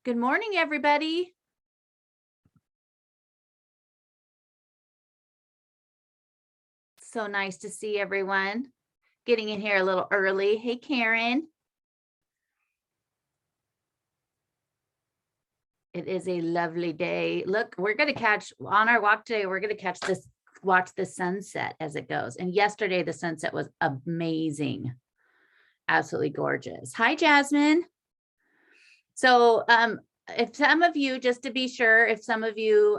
Good morning, everybody. So nice to see everyone getting in here a little early. Hey, Karen. It is a lovely day. Look, we're going to catch on our walk today. We're going to watch the sunset as it goes. And yesterday, the sunset was amazing. Absolutely gorgeous. Hi, Jasmine. So, if some of you, just to be sure, if some of you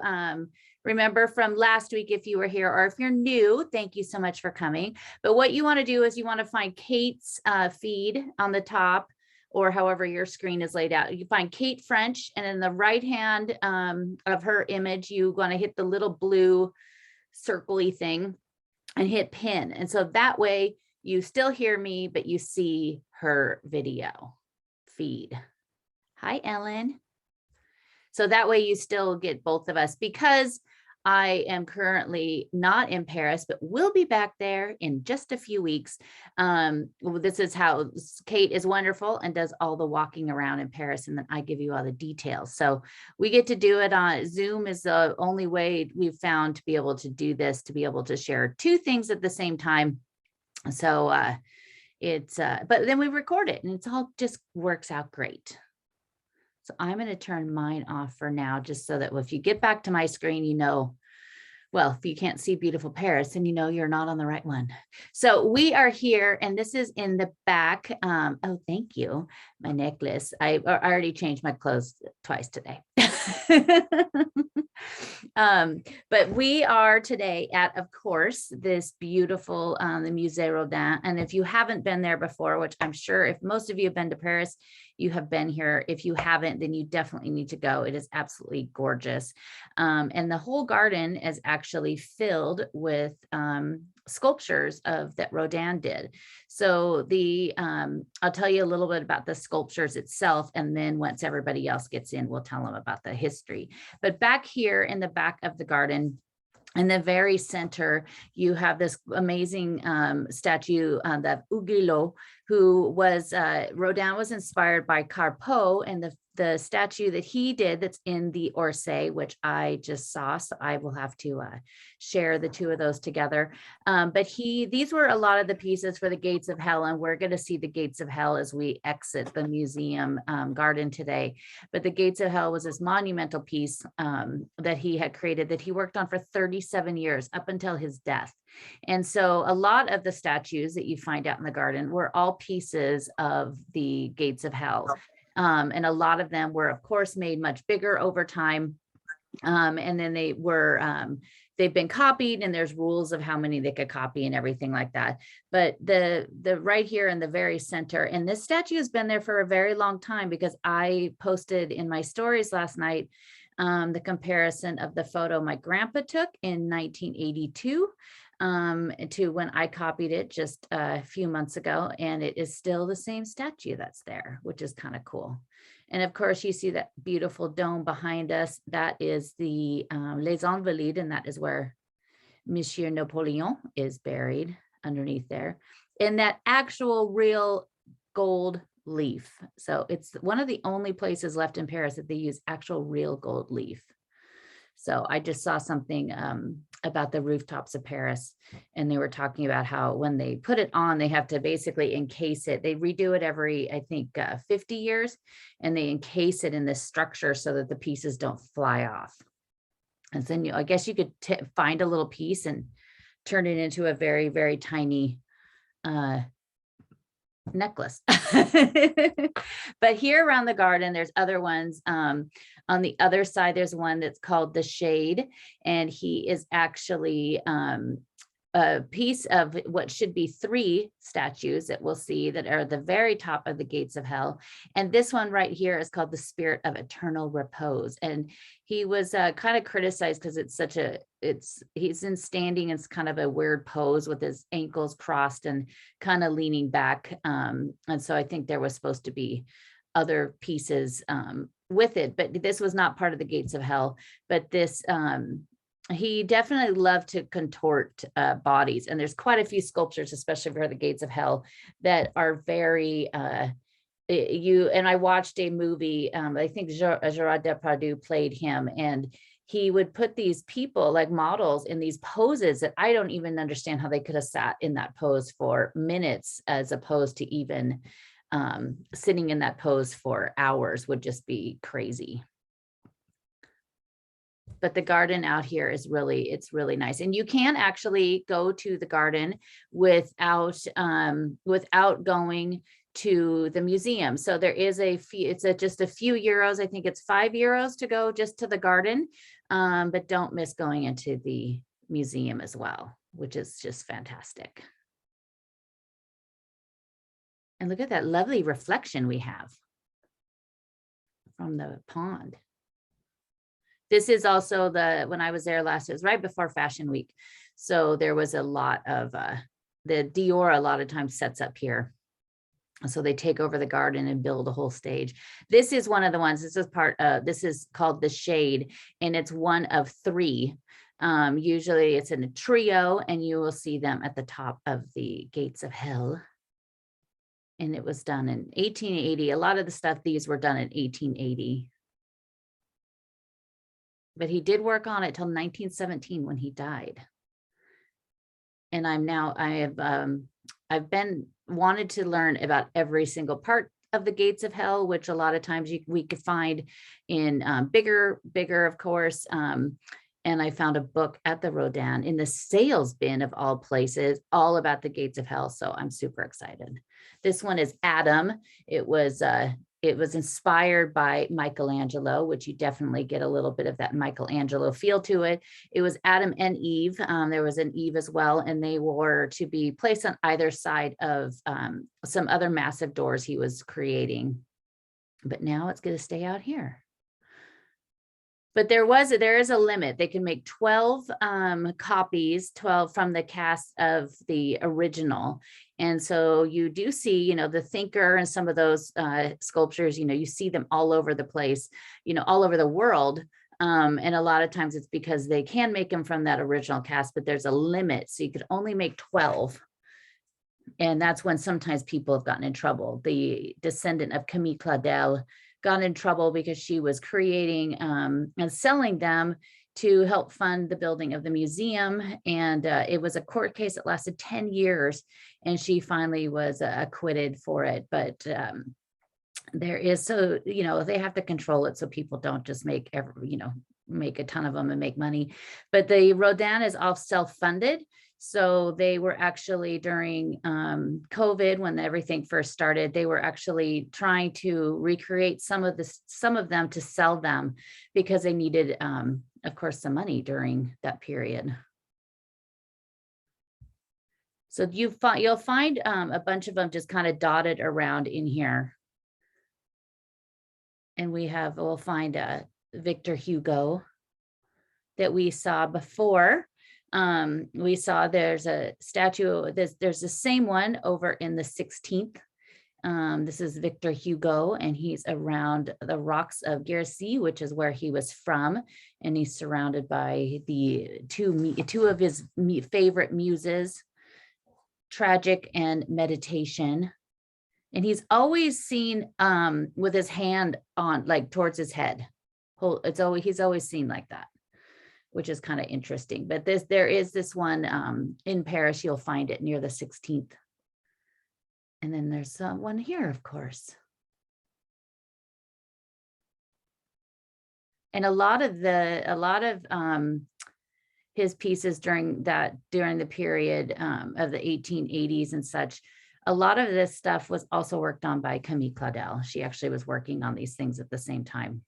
remember from last week, if you were here, or if you're new, thank you so much for coming. But what you want to do is you want to find Kate's feed on the top, or however your screen is laid out. You find Kate French, and in the right hand of her image, you want to hit the little blue circle-y thing and hit pin. And so that way you still hear me, but you see her video feed. Hi, Ellen. So that way you still get both of us, because I am currently not in Paris, but we'll be back there in just a few weeks. This is how Kate is wonderful and does all the walking around in Paris, and then I give you all the details. So we get to do it on Zoom. Is the only way we've found to be able to do this, to be able to share two things at the same time. So but then we record it, and it's all just works out great. So I'm going to turn mine off for now, just so that if you get back to my screen, you know, well, if you can't see beautiful Paris, then you know you're not on the right one. So we are here, and this is in the back. Oh, thank you. My necklace. I already changed my clothes twice today. But we are today at, of course, this beautiful, the Musée Rodin. And if you haven't been there before, which I'm sure if most of you have been to Paris, you have been here. If you haven't, then you definitely need to go. It is absolutely gorgeous. And the whole garden is actually filled with sculptures that Rodin did. So I'll tell you a little bit about the sculptures itself, and then once everybody else gets in, we'll tell them about the history. But back here in the back of the garden, in the very center, you have this amazing statue of Hugo, who was, Rodin was inspired by Carpeaux, and the statue that he did that's in the Orsay, which I just saw, so I will have to share the two of those together. But these were a lot of the pieces for the Gates of Hell, and we're going to see the Gates of Hell as we exit the museum garden today. But the Gates of Hell was this monumental piece that he had created, that he worked on for 37 years up until his death. And so a lot of the statues that you find out in the garden were all pieces of the Gates of Hell. And a lot of them were, of course, made much bigger over time. And then they've been copied, and there's rules of how many they could copy and everything like that. But the right here in the very center, and this statue has been there for a very long time, because I posted in my stories last night the comparison of the photo my grandpa took in 1982 to when I copied it just a few months ago, and it is still the same statue that's there, which is kind of cool. And of course, you see that beautiful dome behind us. That is the Les Invalides, and that is where Monsieur Napoleon is buried underneath there, in that actual real gold leaf. So it's one of the only places left in Paris that they use actual real gold leaf. So I just saw something about the rooftops of Paris, and they were talking about how when they put it on, they have to basically encase it. They redo it every, I think, 50 years, and they encase it in this structure so that the pieces don't fly off. And then I guess you could find a little piece and turn it into a very, very tiny necklace. But here around the garden, there's other ones. On the other side, there's one that's called the Shade, and he is actually a piece of what should be 3 statues that we'll see that are at the very top of the Gates of Hell. And this one right here is called the Spirit of Eternal Repose. And he was kind of criticized because he's in standing, it's kind of a weird pose with his ankles crossed and kind of leaning back. And so I think there was supposed to be other pieces with it, but this was not part of the Gates of Hell. But this, he definitely loved to contort bodies, and there's quite a few sculptures, especially for the Gates of Hell, that are very I watched a movie, I think Gerard Depardieu played him, and he would put these people like models in these poses that I don't even understand how they could have sat in that pose for minutes, as opposed to even sitting in that pose for hours would just be crazy. But the garden out here is it's really nice. And you can actually go to the garden without going to the museum. So there is a fee, it's just a few euros. I think it's €5 to go just to the garden. But don't miss going into the museum as well, which is just fantastic. And look at that lovely reflection we have from the pond. This is also when I was there last, it was right before Fashion Week. So there was a lot of, the Dior a lot of times sets up here. So they take over the garden and build a whole stage. This is one of the ones, this is called The Shade, and it's one of 3. Usually it's in a trio, and you will see them at the top of the gates of hell. And it was done in 1880. A lot of the stuff, these were done in 1880. But he did work on it till 1917 when he died. And I've been wanted to learn about every single part of the gates of hell, which a lot of times we could find in bigger, of course. And I found a book at the Rodin in the sales bin of all places, all about the gates of hell. So I'm super excited. This one is Adam. It was inspired by Michelangelo, which you definitely get a little bit of that Michelangelo feel to it. It was Adam and Eve. There was an Eve as well, and they were to be placed on either side of some other massive doors he was creating. But now it's going to stay out here. But there is a limit. They can make 12 copies, 12 from the cast of the original. And so you do see, the thinker and some of those sculptures, you see them all over the place, all over the world. And a lot of times it's because they can make them from that original cast, but there's a limit. So you could only make 12. And that's when sometimes people have gotten in trouble. The descendant of Camille Claudel got in trouble because she was creating and selling them to help fund the building of the museum. And it was a court case that lasted 10 years, and she finally was acquitted for it. But there is, so, they have to control it so people don't just make make a ton of them and make money. But the Rodin is all self-funded. So they were actually during COVID, when everything first started, they were actually trying to recreate some of them to sell them, because they needed, of course, some money during that period. So you'll find a bunch of them just kind of dotted around in here. And we'll find Victor Hugo that we saw before. We saw there's a statue, there's the same one over in the 16th. This is Victor Hugo, and he's around the rocks of Guernsey, which is where he was from. And he's surrounded by the two of his favorite muses, tragic and meditation. And he's always seen with his hand on, like, towards his head. He's always seen like that, which is kind of interesting. But there is this one in Paris. You'll find it near the 16th. And then there's one here, of course. And a lot of his pieces during the period of the 1880s and such, a lot of this stuff was also worked on by Camille Claudel. She actually was working on these things at the same time.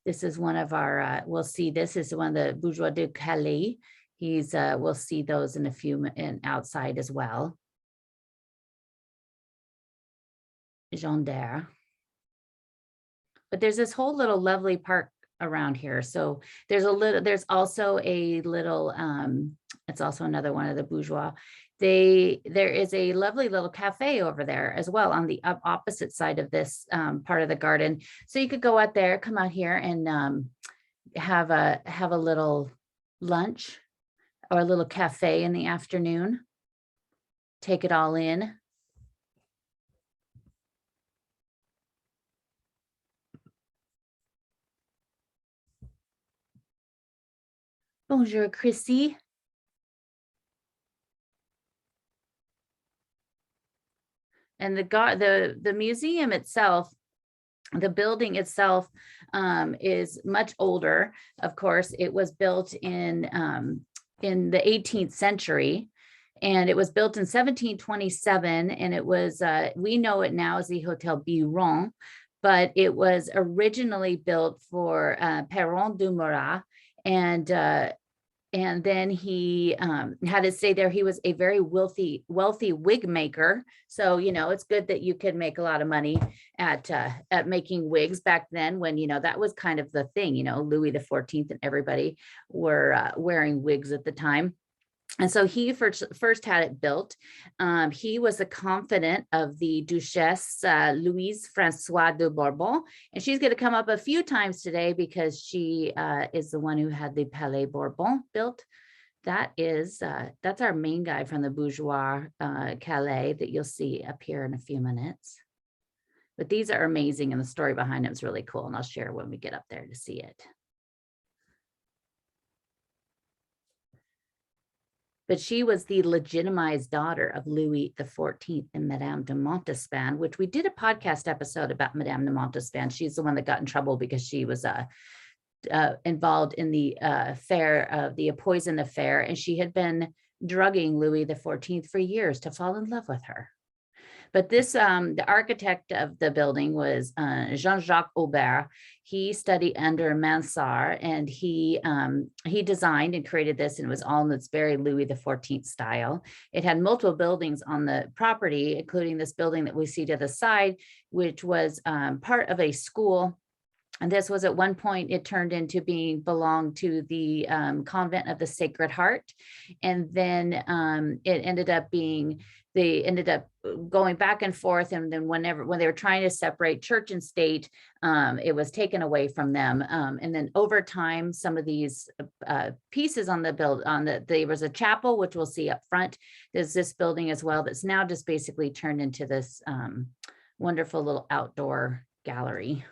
This is one of our, we'll see, this is one of the Bourgeois Ducalie. We'll see those in a few outside as well. Jean d'Arc. But there's this whole little lovely park around here. So there's also a little, it's also another one of the Bourgeois. There is a lovely little cafe over there as well on the opposite side of this part of the garden. So you could go out there, come out here, and have a little lunch or a little cafe in the afternoon. Take it all in. Bonjour, Chrissy. And the museum itself, the building itself is much older. Of course, it was built in the 18th century, and it was built in 1727, and it was, we know it now as the Hotel Bourbon, but it was originally built for Perron du Murat, and then he had to stay there. He was a very wealthy wig maker. So, it's good that you could make a lot of money at making wigs back then, when, that was kind of the thing, Louis the 14th and everybody were wearing wigs at the time. And so he first had it built. He was a confidant of the Duchesse Louise Francoise de Bourbon, and she's going to come up a few times today because she is the one who had the Palais Bourbon built. That's our main guy from the Bourgeois Calais that you'll see up here in a few minutes. But these are amazing, and the story behind them is really cool, and I'll share when we get up there to see it. But she was the legitimized daughter of Louis the 14th and Madame de Montespan, which we did a podcast episode about Madame de Montespan. She's the one that got in trouble because she was involved in the the poison affair, and she had been drugging Louis the 14th for years to fall in love with her. But this, the architect of the building was Jean-Jacques Aubert. He studied under Mansart, and he designed and created this, and it was all in this very Louis the 14th style. It had multiple buildings on the property, including this building that we see to the side, which was part of a school. And this was, at one point, it turned into belonged to the convent of the Sacred Heart. And then it ended up they ended up going back and forth. And then when they were trying to separate church and state, it was taken away from them. And then over time, some of these pieces on there was a chapel, which we'll see up front. There's this building as well that's now just basically turned into this wonderful little outdoor gallery.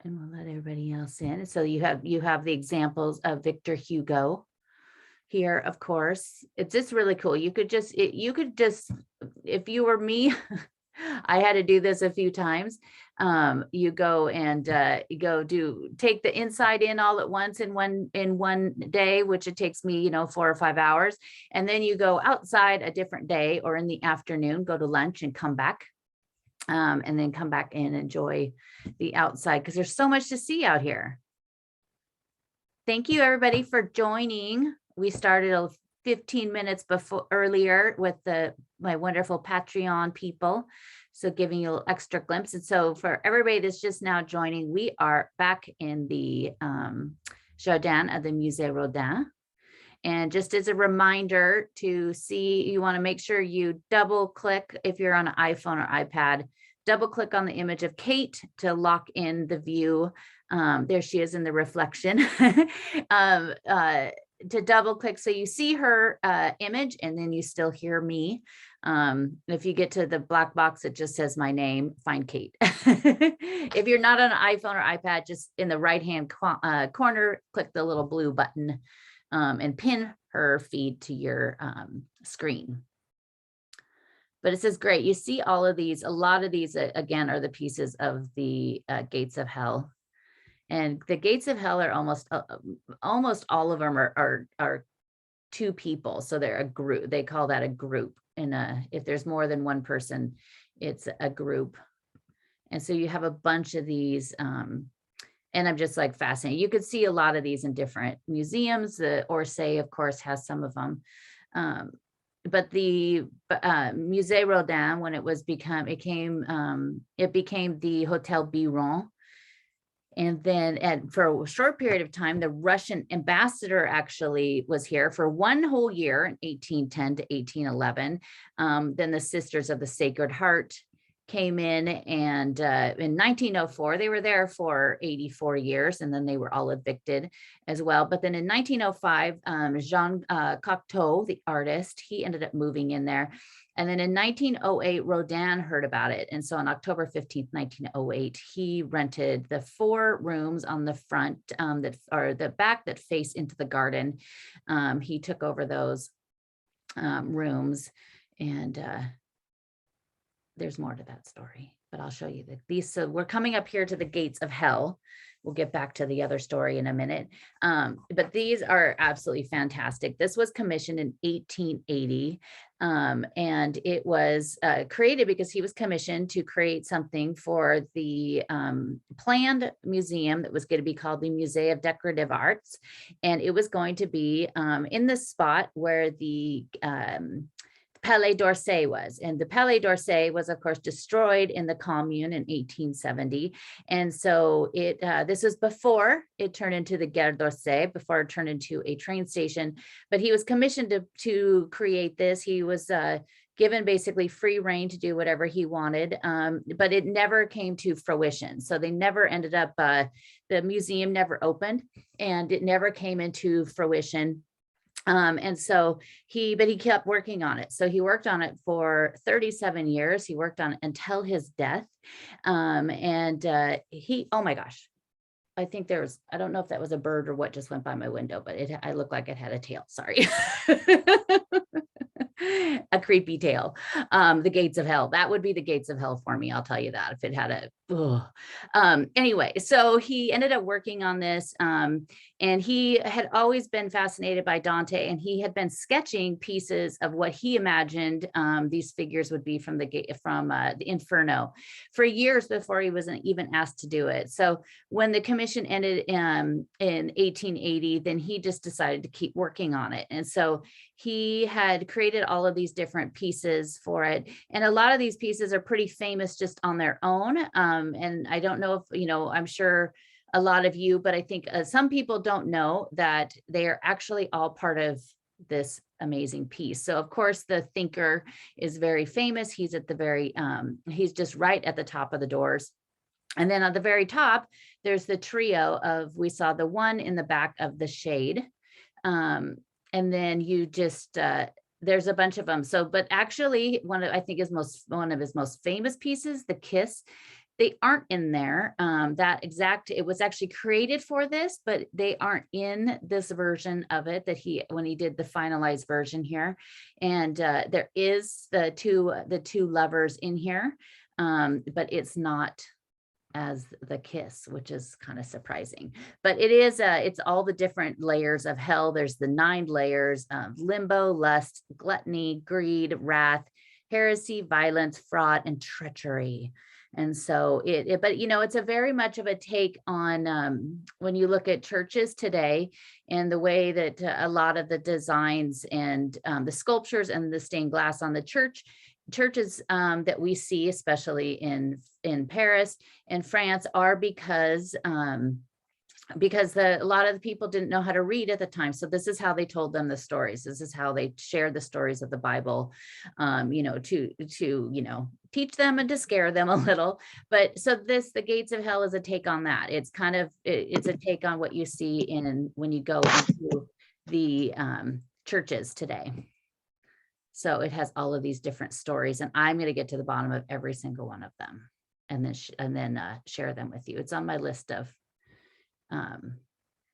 And we'll let everybody else in. So you have the examples of Victor Hugo here, of course. It's just really cool. You could just, if you were me, I had to do this a few times. You go and take the inside in all at once in one day, which it takes me, 4 or 5 hours. And then you go outside a different day, or in the afternoon, go to lunch and come back. And then come back and enjoy the outside, because there's so much to see out here. Thank you, everybody, for joining. We started 15 minutes earlier with my wonderful Patreon people, so giving you an extra glimpse. And so for everybody that's just now joining, we are back in the Jardin of the Musée Rodin. And just as a reminder to see, you want to make sure you double click, if you're on an iPhone or iPad, double click on the image of Kate to lock in the view. There she is in the reflection. To double click so you see her image, and then you still hear me. If you get to the black box that just says my name, find Kate. If you're not on an iPhone or iPad, just in the right hand corner, click the little blue button and pin her feed to your screen. But it says, great, you see all of these. A lot of these, again, are the pieces of the gates of hell. And the gates of hell are almost all of them are two people. So they're a group. They call that a group. And if there's more than one person, it's a group. And so you have a bunch of these. And I'm just like fascinated. You could see a lot of these in different museums. The Orsay, of course, has some of them. But the Musée Rodin, when it became the Hotel Bourbon. And then for a short period of time, the Russian ambassador actually was here for one whole year in 1810 to 1811. Then the Sisters of the Sacred Heart came in, and in 1904, they were there for 84 years, and then they were all evicted as well. But then in 1905, Jean Cocteau, the artist, he ended up moving in there. And then in 1908, Rodin heard about it. And so on October 15th, 1908, he rented the 4 rooms on the front that are the back that face into the garden. He took over those rooms, and there's more to that story, but I'll show you these. So we're coming up here to the gates of hell. We'll get back to the other story in a minute. But these are absolutely fantastic. This was commissioned in 1880. And it was created because he was commissioned to create something for the planned museum that was going to be called the Musée of Decorative Arts. And it was going to be in the spot where the Palais d'Orsay was. And the Palais d'Orsay was, of course, destroyed in the Commune in 1870. And so this was before it turned into the Gare d'Orsay, before it turned into a train station. But he was commissioned to create this. He was given basically free reign to do whatever he wanted, but it never came to fruition. So they never ended up, the museum never opened, and it never came into fruition. And so he kept working on it. So he worked on it for 37 years. He worked on it until his death. Oh my gosh, I think I don't know if that was a bird or what just went by my window, but I looked like it had a tail. Sorry. A creepy tail. The gates of hell. That would be the gates of hell for me. I'll tell you that, if it had anyway, so he ended up working on this, and he had always been fascinated by Dante, and he had been sketching pieces of what he imagined these figures would be from the Inferno for years before he wasn't even asked to do it. So when the commission ended in 1880, then he just decided to keep working on it. And so he had created all of these different pieces for it. And a lot of these pieces are pretty famous just on their own. And I don't know if, I'm sure a lot of you, but I think some people don't know that they are actually all part of this amazing piece. So of course, the thinker is very famous. He's at the he's just right at the top of the doors. And then at the very top, there's the trio we saw the one in the back of the shade. And then you just, there's a bunch of them. So, but actually one of his most famous pieces, the Kiss, they aren't in there. It was actually created for this, but they aren't in this version of it when he did the finalized version here. And there is the two lovers in here, but it's not as the Kiss, which is kind of surprising. But it's all the different layers of hell. There's the 9 layers of limbo, lust, gluttony, greed, wrath, heresy, violence, fraud, and treachery. And so but it's a very much of a take on when you look at churches today, and the way that a lot of the designs and the sculptures and the stained glass on the churches that we see, especially in Paris and France, are because a lot of the people didn't know how to read at the time. So this is how they told them the stories. This is how they shared the stories of the Bible, to teach them and to scare them a little. But so the Gates of Hell is a take on that. It's it's a take on what you see when you go into the churches today. So it has all of these different stories, and I'm going to get to the bottom of every single one of them, and then share them with you. It's on my list of.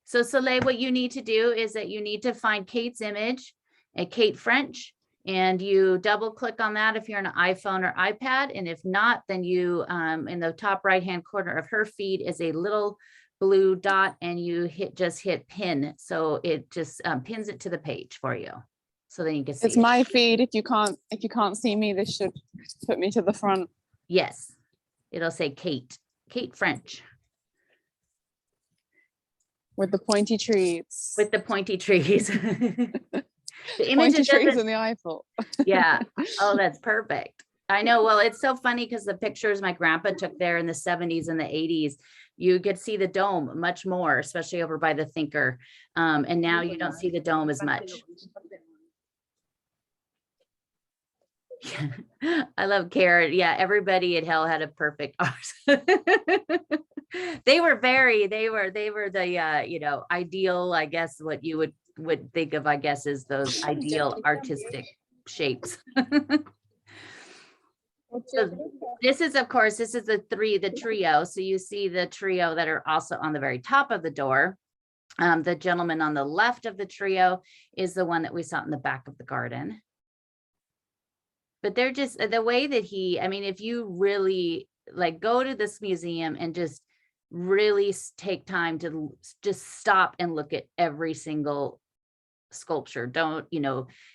So Soleil, what you need to do is that you need to find Kate's image, and Kate French, and you double click on that if you're on an iPhone or iPad. And if not, then you in the top right hand corner of her feed is a little blue dot, and you just hit pin. So it just pins it to the page for you. So then you can see. It's my feed. If you can't see me, this should put me to the front. Yes, it'll say Kate French. With the pointy trees. With the pointy trees. The image pointy trees in the Eiffel. Yeah. Oh, that's perfect. I know. Well, it's so funny because the pictures my grandpa took there in the 70s and the 80s, you could see the dome much more, especially over by the Thinker. And now you don't see the dome as much. I love Karen. Yeah, everybody at Hell had a perfect art. They were the ideal, I guess, what you would think of, I guess, is those ideal artistic shapes. So this is, of course, this is the trio. So you see the trio that are also on the very top of the door. The gentleman on the left of the trio is the one that we saw in the back of the garden. But they're just the way that I mean, if you really like go to this museum and just really take time to just stop and look at every single sculpture. Don't,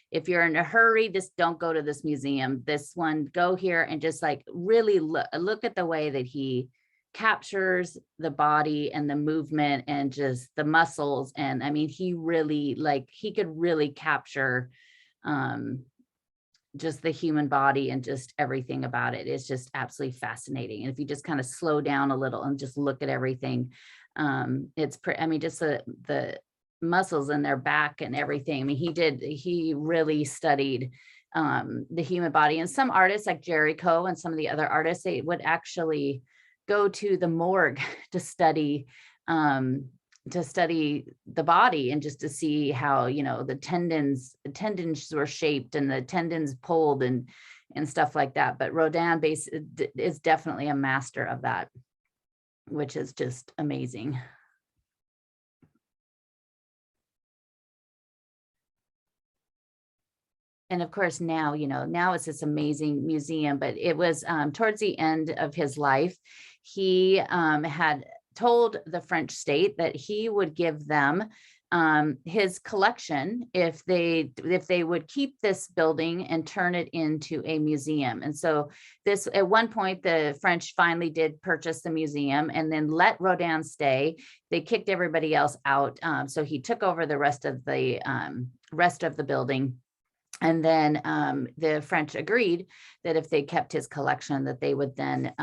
if you're in a hurry, just don't go to this museum. This one, go here and just like really look at the way that he captures the body and the movement and just the muscles. And I mean, he could really capture just the human body and just everything about it. It's just absolutely fascinating. And if you just kind of slow down a little and just look at everything, it's I mean, just the muscles in their back and everything. I mean, he really studied the human body. And some artists like Jericho and some of the other artists, they would actually go to the morgue to study the body and just to see how, the tendons were shaped and the tendons pulled and stuff like that. But Rodin is definitely a master of that, which is just amazing. And of course, now it's this amazing museum, but it was towards the end of his life, he had told the French state that he would give them his collection if they would keep this building and turn it into a museum. And so this, at one point, the French finally did purchase the museum and then let Rodin stay. They kicked everybody else out. So he took over the rest of the building. And then the French agreed that if they kept his collection, that they would then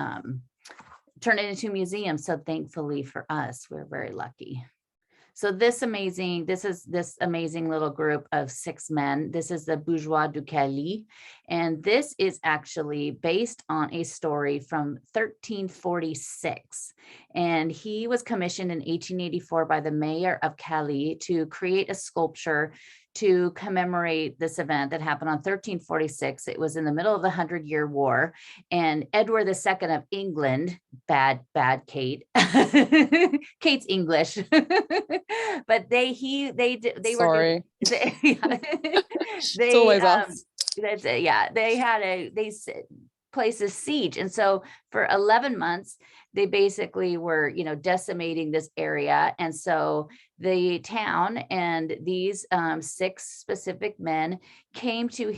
turn it into a museum. So thankfully for us, we're very lucky. So this amazing little group of 6 men, this is the Bourgeois Ducalie. And this is actually based on a story from 1346. And he was commissioned in 1884 by the mayor of Calais to create a sculpture to commemorate this event that happened on 1346. It was in the middle of the 100-Year War, and Edward II of England, bad Kate, Kate's English, but they Sorry. They always us. they placed a siege, and so for 11 months they basically were decimating this area. And so the town and these 6 specific men came to the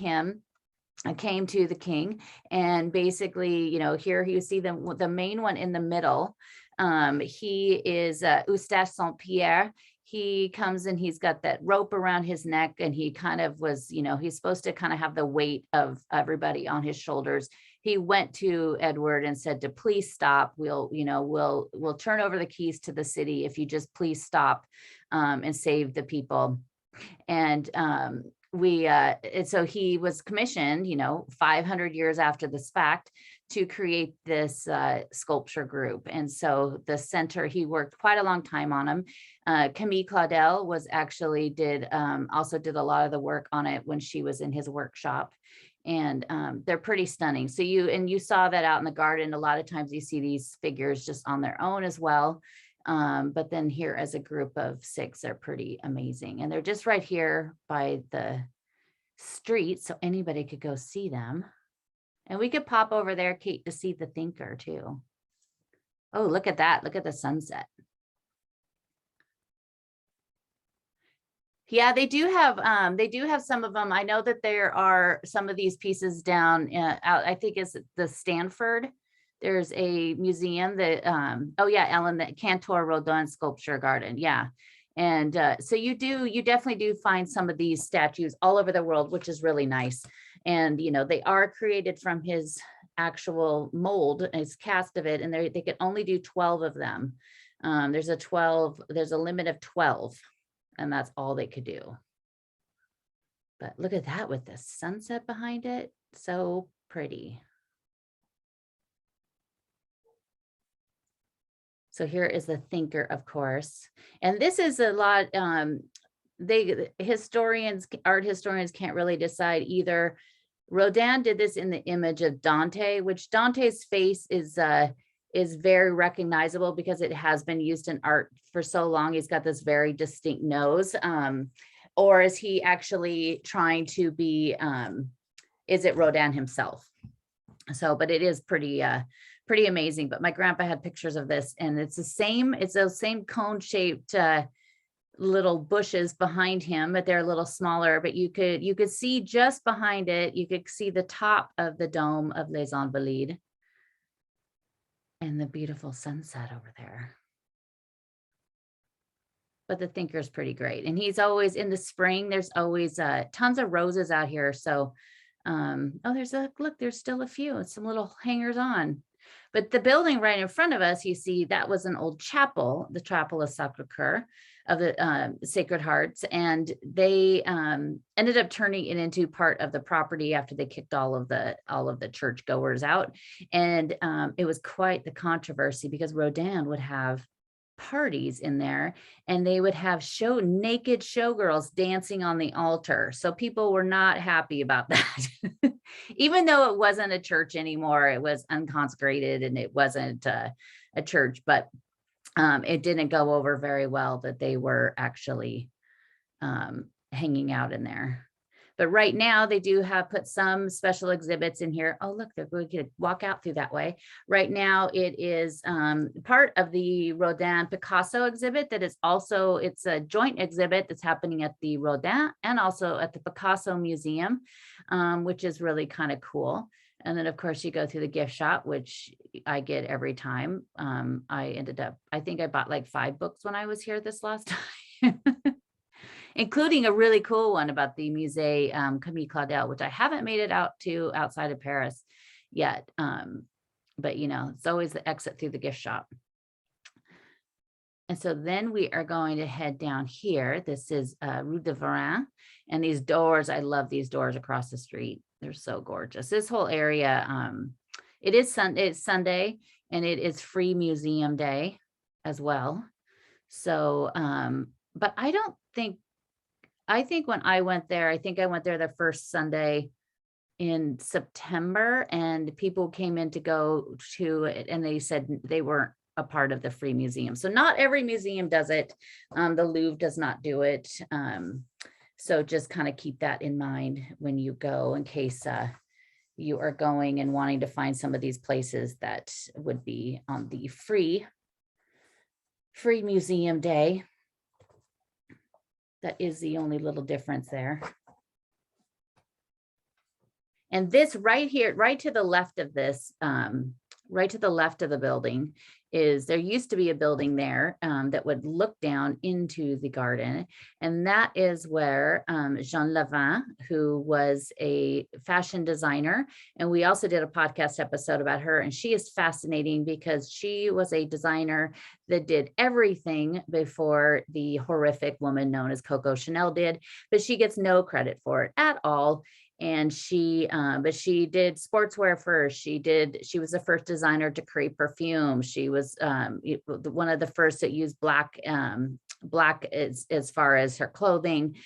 king, and basically here you see the main one in the middle. He is Eustache Saint-Pierre. He comes and he's got that rope around his neck, and he kind of was, he's supposed to kind of have the weight of everybody on his shoulders. He went to Edward and said to please stop. We'll turn over the keys to the city if you just please stop and save the people. And and so he was commissioned, 500 years after this fact, to create this sculpture group. And so the center, he worked quite a long time on them. Camille Claudel also did a lot of the work on it when she was in his workshop. And they're pretty stunning. So you saw that out in the garden. A lot of times you see these figures just on their own as well. But then here as a group of 6, they're pretty amazing. And they're just right here by the street, so anybody could go see them. And we could pop over there, Kate, to see the thinker too. Oh, look at that. Look at the sunset. Yeah, they do have some of them. I know that there are some of these pieces down out, I think it's the Stanford. There's a museum that, oh yeah, Ellen, the Cantor Rodin Sculpture Garden. Yeah. And so you definitely do find some of these statues all over the world, which is really nice. And, they are created from his actual mold, his cast of it. And they could only do 12 of them. There's a limit of 12, and that's all they could do. But look at that with the sunset behind it. So pretty. So here is the thinker, of course. And this is a lot, art historians can't really decide either. Rodin did this in the image of Dante, which Dante's face is very recognizable because it has been used in art for so long. He's got this very distinct nose. Or is he actually trying to be, is it Rodin himself? So, but it is pretty amazing. But my grandpa had pictures of this, and it's those same cone-shaped little bushes behind him, but they're a little smaller. But you could see just behind it, you could see the top of the dome of Les Invalides and the beautiful sunset over there. But the thinker is pretty great. And he's always in the spring, there's always tons of roses out here. So, there's still a few, some little hangers on. But the building right in front of us, you see, that was an old chapel, the chapel of Sakurakura, of the Sacred Hearts. And they ended up turning it into part of the property after they kicked all of the churchgoers out. And it was quite the controversy because Rodin would have parties in there, and they would have naked showgirls dancing on the altar. So people were not happy about that. Even though it wasn't a church anymore, it was unconsecrated and it wasn't a church, but it didn't go over very well that they were actually hanging out in there. But right now they do have put some special exhibits in here. Oh, look, we could walk out through that way. Right now it is part of the Rodin Picasso exhibit that is also, it's a joint exhibit that's happening at the Rodin and also at the Picasso Museum, which is really kind of cool. And then of course you go through the gift shop, which I get every time. I think I bought like 5 books when I was here this last time. Including a really cool one about the Musée Camille Claudel, which I haven't made it out to outside of Paris yet. But it's always the exit through the gift shop. And so then we are going to head down here. This is Rue de Varennes, and these doors, I love these doors across the street. They're so gorgeous. This whole area, it's Sunday, and it is free museum day as well. So, but I think when I went there, I went there the first Sunday in September, and people came in to go to it, and they said they weren't a part of the free museum. So not every museum does it. The Louvre does not do it. So just kind of keep that in mind when you go, in case you are going and wanting to find some of these places that would be on the free museum day. That is the only little difference there. And this right here, right to the left of this, right to the left of the building there used to be a building there that would look down into the garden. And that is where Jean Levin, who was a fashion designer, and we also did a podcast episode about her, and she is fascinating because she was a designer that did everything before the horrific woman known as Coco Chanel did, but she gets no credit for it at all. And but she did sportswear first. She was the first designer to create perfume. She was one of the first that used black as far as her clothing.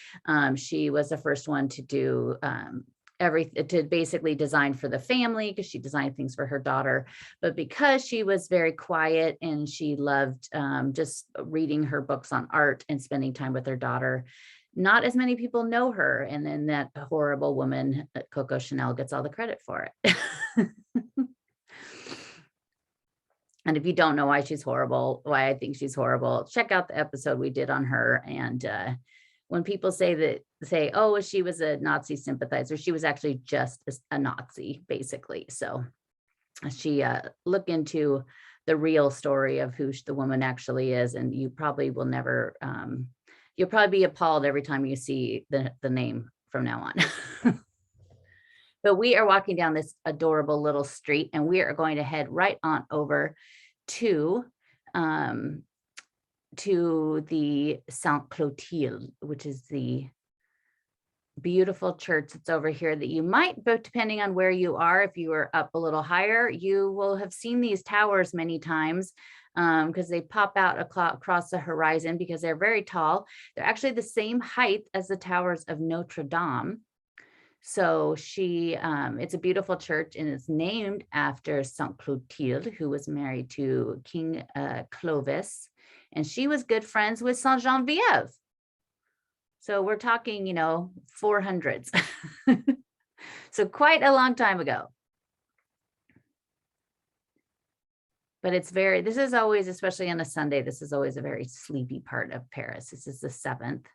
She was the first one to do to basically design for the family, because she designed things for her daughter. But because she was very quiet and she loved just reading her books on art and spending time with her daughter, not as many people know her. And then that horrible woman, Coco Chanel, gets all the credit for it. And if you don't know why she's horrible, why I think she's horrible, check out the episode we did on her. And when people say, oh, she was a Nazi sympathizer, she was actually just a Nazi, basically. So she look into the real story of who the woman actually is, and you probably will never, you'll probably be appalled every time you see the name from now on. But we are walking down this adorable little street, and we are going to head right on over to the Sainte Clotilde, which is the beautiful church that's over here that you might, but depending on where you are, if you were up a little higher, you will have seen these towers many times because they pop out across the horizon because they're very tall. They're actually the same height as the towers of Notre Dame. So it's a beautiful church, and it's named after Sainte Clotilde, who was married to King Clovis, and she was good friends with Saint Geneviève. So we're talking, 400s. So quite a long time ago. But this is always, especially on a Sunday, this is always a very sleepy part of Paris. This is the 7th.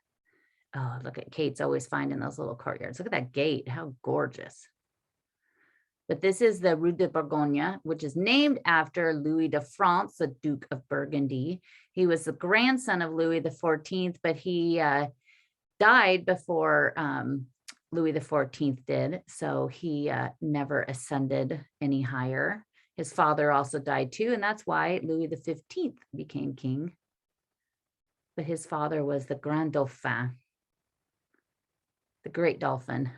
Oh, look at Kate's always finding those little courtyards. Look at that gate, how gorgeous. But this is the Rue de Bourgogne, which is named after Louis de France, the Duke of Burgundy. He was the grandson of Louis XIV, but he died before Louis XIV did. So he never ascended any higher. His father also died too, and that's why Louis XV became king. But his father was the Grand Dauphin, the great dolphin.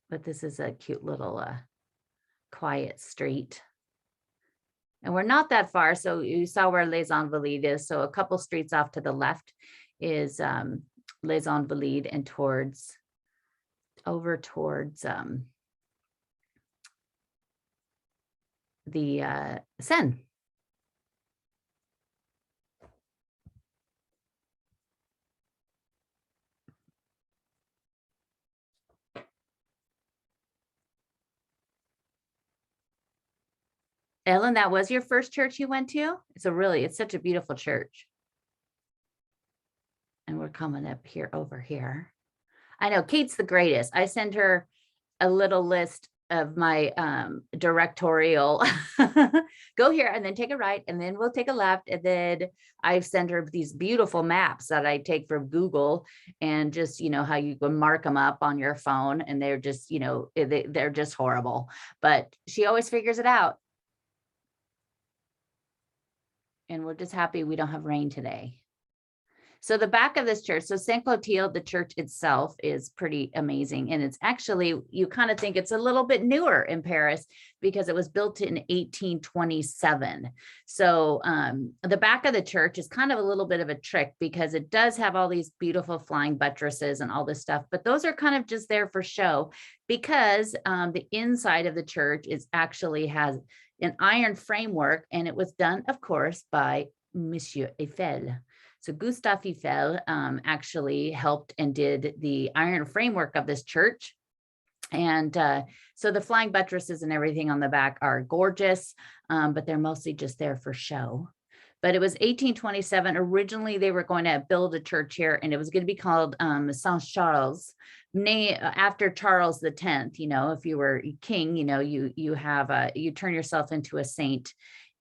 But this is a cute little quiet street. And we're not that far. So you saw where Les Invalides is. So a couple streets off to the left is Les Invalides and over towards the Seine. Ellen, that was your first church you went to? It's such a beautiful church. And we're coming up here over here. I know Kate's the greatest. I send her a little list of my directorial. Go here and then take a right, and then we'll take a left. And then I send her these beautiful maps that I take from Google, and just, how you can mark them up on your phone, and they're just, they're just horrible, but she always figures it out. And we're just happy we don't have rain today. So the back of this church, so Sainte Clotilde, the church itself is pretty amazing. And it's actually, you kind of think it's a little bit newer in Paris because it was built in 1827. So the back of the church is kind of a little bit of a trick because it does have all these beautiful flying buttresses and all this stuff, but those are kind of just there for show because the inside of the church actually has an iron framework, and it was done, of course, by Monsieur Eiffel. So Gustave Eiffel actually helped and did the iron framework of this church. And so the flying buttresses and everything on the back are gorgeous, but they're mostly just there for show. But it was 1827. Originally, they were going to build a church here, and it was going to be called Saint Charles, after Charles X. If you were king, you turn yourself into a saint,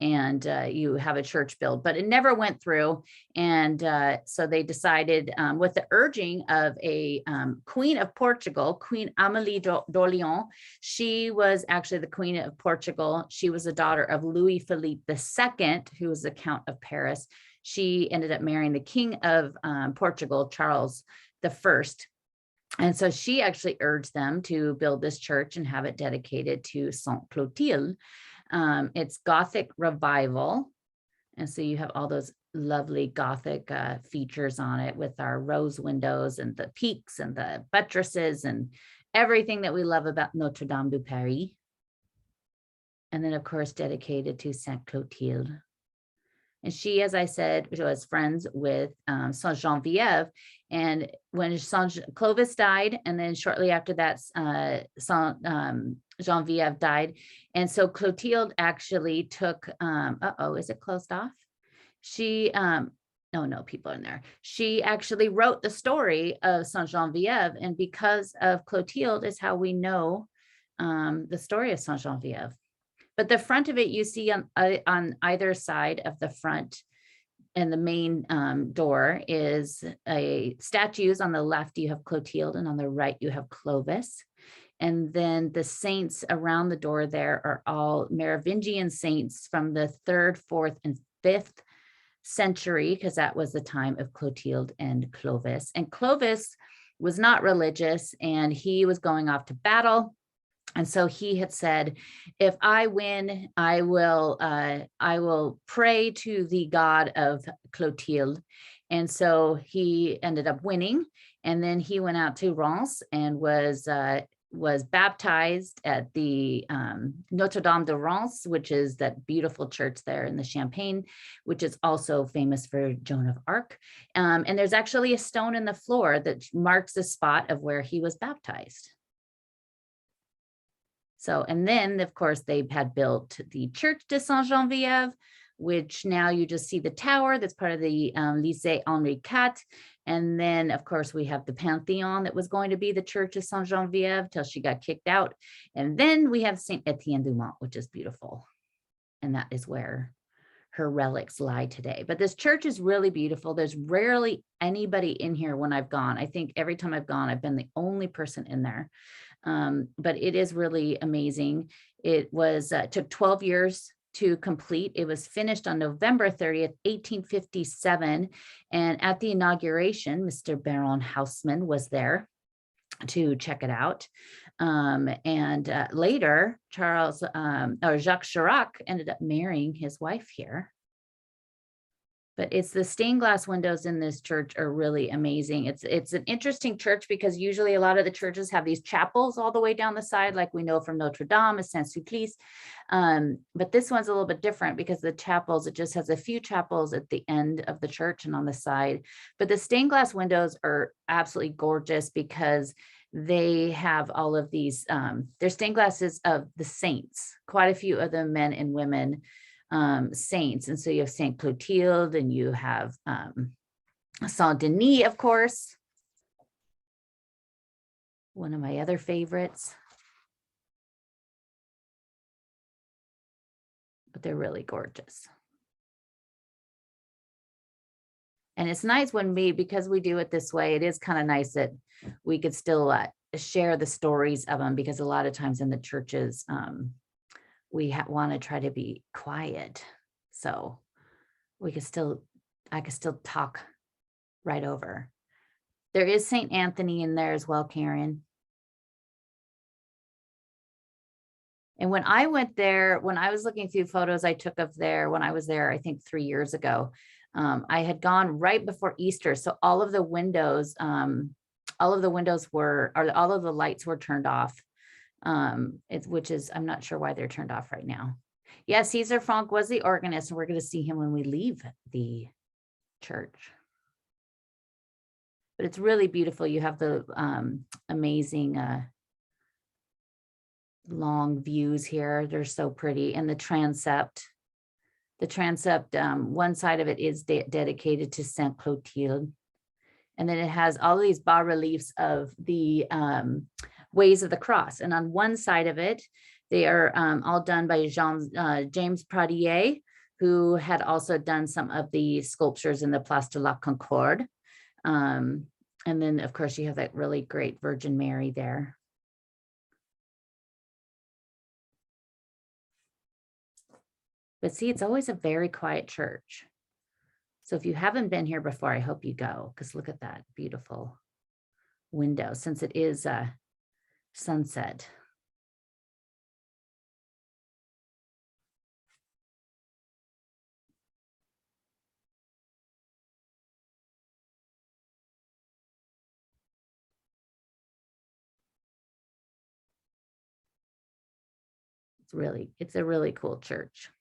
and you have a church built, but it never went through. And so they decided, with the urging of a Queen of Portugal, Queen Amélie d'Orléans. She was actually the Queen of Portugal. She was the daughter of Louis Philippe II, who was the Count of Paris. She ended up marrying the King of Portugal, Charles I. And so she actually urged them to build this church and have it dedicated to Sainte Clotilde. It's Gothic revival. And so you have all those lovely Gothic features on it with our rose windows and the peaks and the buttresses and everything that we love about Notre Dame de Paris. And then, of course, dedicated to Sainte Clotilde. And she, as I said, was friends with Saint Geneviève. And when Clovis died, and then shortly after that, Saint Geneviève died. And so Clotilde actually took, is it closed off? She, no, people are in there. She actually wrote the story of Saint Geneviève. And because of Clotilde is how we know the story of Saint Geneviève. But the front of it, you see on either side of the front and the main door is a statues. On the left, you have Clotilde, and on the right, you have Clovis. And then the saints around the door there are all Merovingian saints from the 3rd, 4th, and 5th century, because that was the time of Clotilde and Clovis. And Clovis was not religious, and he was going off to battle. And so he had said, if I win, I will pray to the god of Clotilde. And so he ended up winning. And then he went out to Reims and was baptized at the Notre Dame de Reims, which is that beautiful church there in the Champagne, which is also famous for Joan of Arc. And there's actually a stone in the floor that marks the spot of where he was baptized. So, and then of course they had built the Church de Saint-Geneviève, which now you just see the tower that's part of the Lycée Henri IV. And then of course we have the Pantheon that was going to be the Church of Saint-Geneviève till she got kicked out. And then we have Saint Etienne du Mont, which is beautiful. And that is where her relics lie today. But this church is really beautiful. There's rarely anybody in here when I've gone. I think every time I've gone, I've been the only person in there. But it is really amazing. It was took 12 years to complete. It was finished on November 30th, 1857. And at the inauguration, Mr. Baron Haussmann was there to check it out. And later, Jacques Chirac ended up marrying his wife here. But it's the stained glass windows in this church are really amazing. It's an interesting church because usually a lot of the churches have these chapels all the way down the side, like we know from Notre Dame, Saint-Sulpice. But this one's a little bit different because the chapels, it just has a few chapels at the end of the church and on the side. But the stained glass windows are absolutely gorgeous because they have all of these, they're stained glasses of the saints, quite a few of them, men and women, saints. And so you have Saint Clotilde and you have Saint Denis, of course, one of my other favorites. But they're really gorgeous. And it's nice when because we do it this way, it is kind of nice that we could still share the stories of them, because a lot of times in the churches, we want to try to be quiet. So I could still talk right over. There is St. Anthony in there as well, Karen. And when I went there, when I was looking through photos I took of there, when I was there, I think 3 years ago, I had gone right before Easter. So all of the windows all of the lights were turned off. Which is, I'm not sure why they're turned off right now. Yeah, Caesar Franck was the organist, and we're going to see him when we leave the church. But it's really beautiful. You have the amazing long views here. They're so pretty. And the transept. The transept, one side of it is dedicated to Saint Clotilde. And then it has all of these bas-reliefs of the ways of the cross. And on one side of it, they are all done by James Pradier, who had also done some of the sculptures in the Place de la Concorde. And then, of course, you have that really great Virgin Mary there. But see, it's always a very quiet church. So if you haven't been here before, I hope you go, because look at that beautiful window, since it is sunset. It's a really cool church.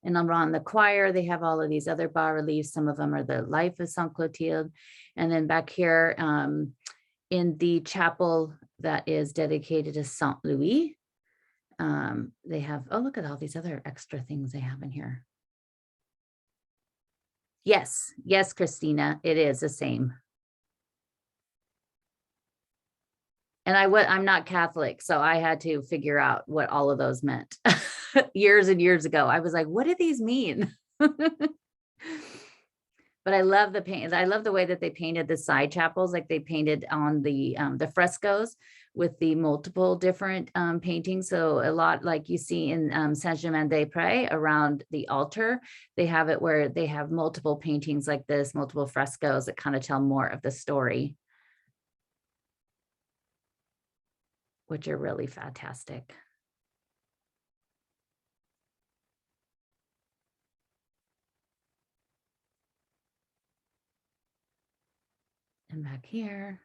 And on the choir, they have all of these other bas-reliefs. Some of them are the life of Saint Clotilde. And then back here in the chapel that is dedicated to Saint Louis, they have, oh, look at all these other extra things they have in here. Yes, Christina, it is the same. And I'm not Catholic, so I had to figure out what all of those meant years and years ago. I was like, what do these mean? But I love the paint. I love the way that they painted the side chapels, like they painted on the frescoes with the multiple different paintings. So a lot like you see in Saint-Germain-des-Prés around the altar, they have it where they have multiple paintings like this, multiple frescoes that kind of tell more of the story, which are really fantastic. And back here,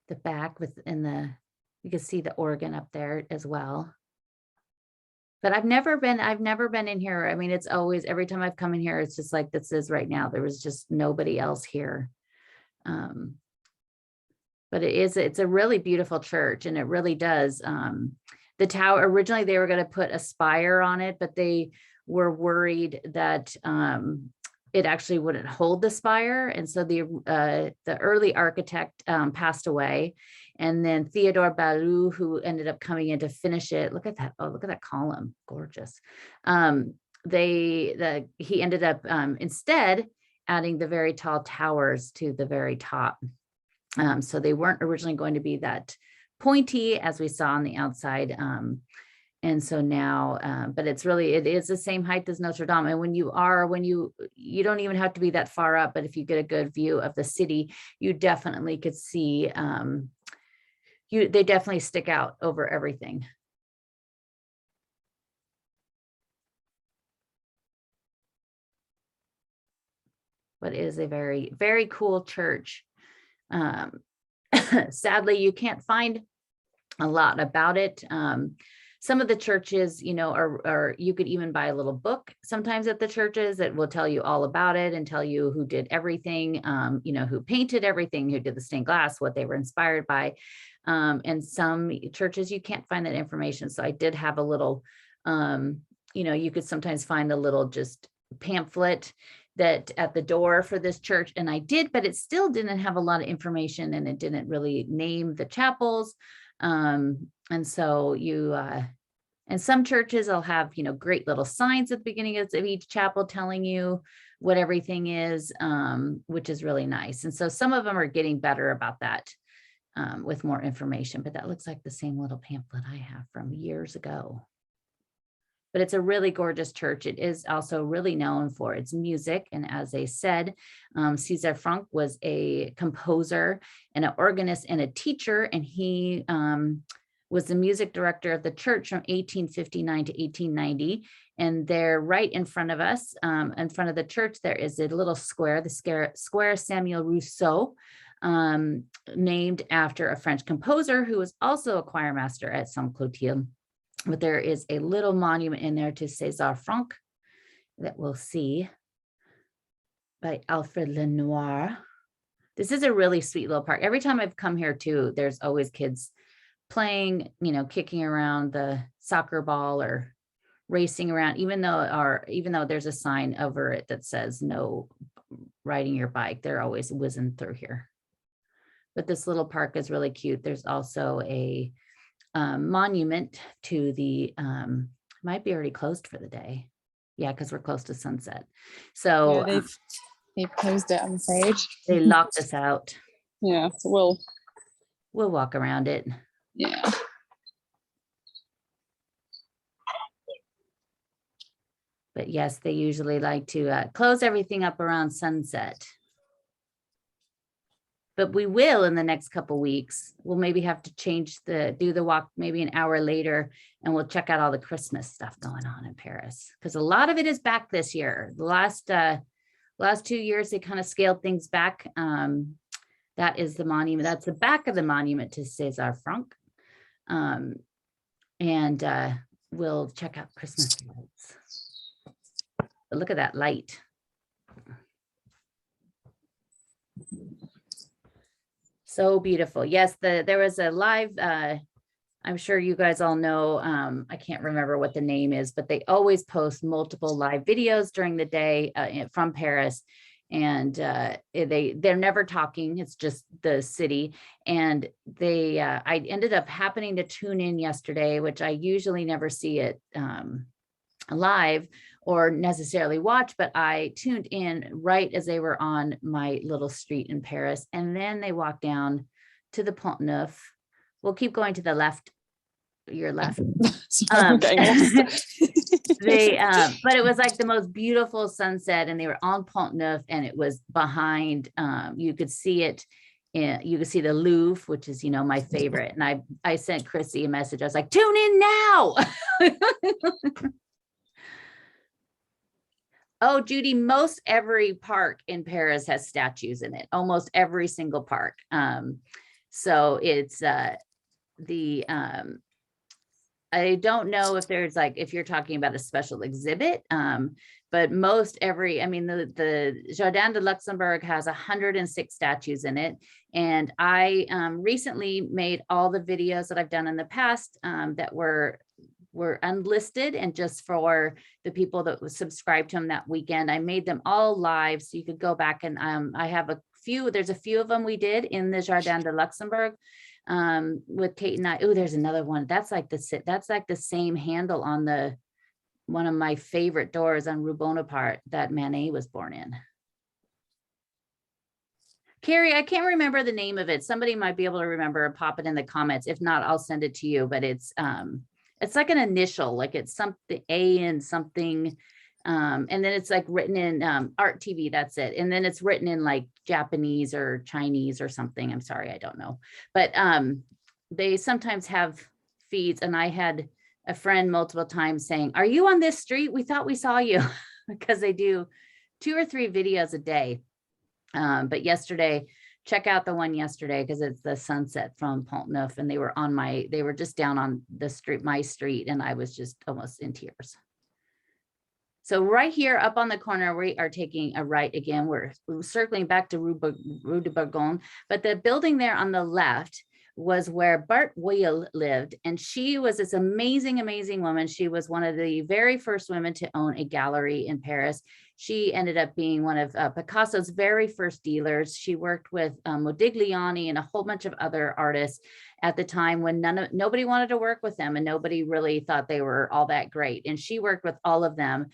the back within the, you can see the organ up there as well. But I've never been in here. I mean, it's always, every time I've come in here, it's just like this is right now. There was just nobody else here. But it's a really beautiful church, and it really does. The tower, originally they were going to put a spire on it, but they were worried that it actually wouldn't hold the spire. And so the early architect passed away. And then Theodore Balou, who ended up coming in to finish it. Look at that. Oh, look at that column. Gorgeous. He ended up instead adding the very tall towers to the very top. So they weren't originally going to be that pointy as we saw on the outside. And so now, but it is the same height as Notre Dame. And when you don't even have to be that far up, but if you get a good view of the city, you definitely could see, they definitely stick out over everything. But it is a very, very cool church. Sadly, you can't find a lot about it. Some of the churches, are you could even buy a little book sometimes at the churches that will tell you all about it and tell you who did everything, who painted everything, who did the stained glass, what they were inspired by. And some churches, you can't find that information. So I did have a little, you could sometimes find a little just pamphlet that at the door for this church, and I did, but it still didn't have a lot of information, and it didn't really name the chapels. And so and some churches will have, great little signs at the beginning of each chapel telling you what everything is, which is really nice. And so some of them are getting better about that with more information, but that looks like the same little pamphlet I have from years ago. But it's a really gorgeous church. It is also really known for its music. And as I said, César Franck was a composer and an organist and a teacher, and he was the music director of the church from 1859 to 1890. And there, right in front of us, in front of the church, there is a little square, the Square Samuel Rousseau, named after a French composer who was also a choir master at Sainte Clotilde. But there is a little monument in there to César Franck that we'll see by Alfred Lenoir. This is a really sweet little park. Every time I've come here too, there's always kids playing, kicking around the soccer ball or racing around, even though there's a sign over it that says no riding your bike, they're always whizzing through here. But this little park is really cute. There's also a monument to the might be already closed for the day. Yeah, because we're close to sunset. So yeah, they've closed it, I'm afraid. They locked us out. Yeah, so we'll walk around it. Yeah. But yes, they usually like to close everything up around sunset. But we will in the next couple weeks. We'll maybe have to do the walk maybe an hour later, and we'll check out all the Christmas stuff going on in Paris, because a lot of it is back this year. The last 2 years they kind of scaled things back. That is the monument. That's the back of the monument to César Franck. And we'll check out Christmas lights. But look at that light. So beautiful. Yes, there was a live, I'm sure you guys all know, I can't remember what the name is, but they always post multiple live videos during the day from Paris. And they're never talking, it's just the city. And I ended up happening to tune in yesterday, which I usually never see it live, or necessarily watch, but I tuned in right as they were on my little street in Paris. And then they walked down to the Pont Neuf. We'll keep going to the left, your left. Sorry, I'm getting lost. But it was like the most beautiful sunset, and they were on Pont Neuf, and it was behind, you could see it. You could see the Louvre, which is, my favorite. And I sent Chrissy a message. I was like, tune in now. Oh, Judy, most every park in Paris has statues in it, almost every single park. So it's I don't know if there's if you're talking about a special exhibit, but the Jardin de Luxembourg has 106 statues in it. And I recently made all the videos that I've done in the past that were unlisted, and just for the people that was subscribed to them that weekend, I made them all live, so you could go back and I have there's a few of them we did in the Jardin de Luxembourg with Kate and I. Oh, there's another one that's like the same handle on one of my favorite doors on Rue Bonaparte that Manet was born in. Carrie, I can't remember the name of it. Somebody might be able to remember and pop it in the comments. If not, I'll send it to you, but it's like an initial, like it's something A and something, and then it's like written in Art TV, that's it. And then it's written in like Japanese or Chinese or something. I'm sorry, I don't know. But they sometimes have feeds, and I had a friend multiple times saying, are you on this street? We thought we saw you, because they do 2 or 3 videos a day. But yesterday, check out the one yesterday, because it's the sunset from Pont Neuf, and they were just down on the street, my street, and I was just almost in tears. So right here up on the corner, we are taking a right again. We're circling back to Rue de Bourgogne, but the building there on the left was where Bart Weil lived. And she was this amazing, amazing woman. She was one of the very first women to own a gallery in Paris. She ended up being one of Picasso's very first dealers. She worked with Modigliani and a whole bunch of other artists at the time when nobody wanted to work with them, and nobody really thought they were all that great. And she worked with all of them.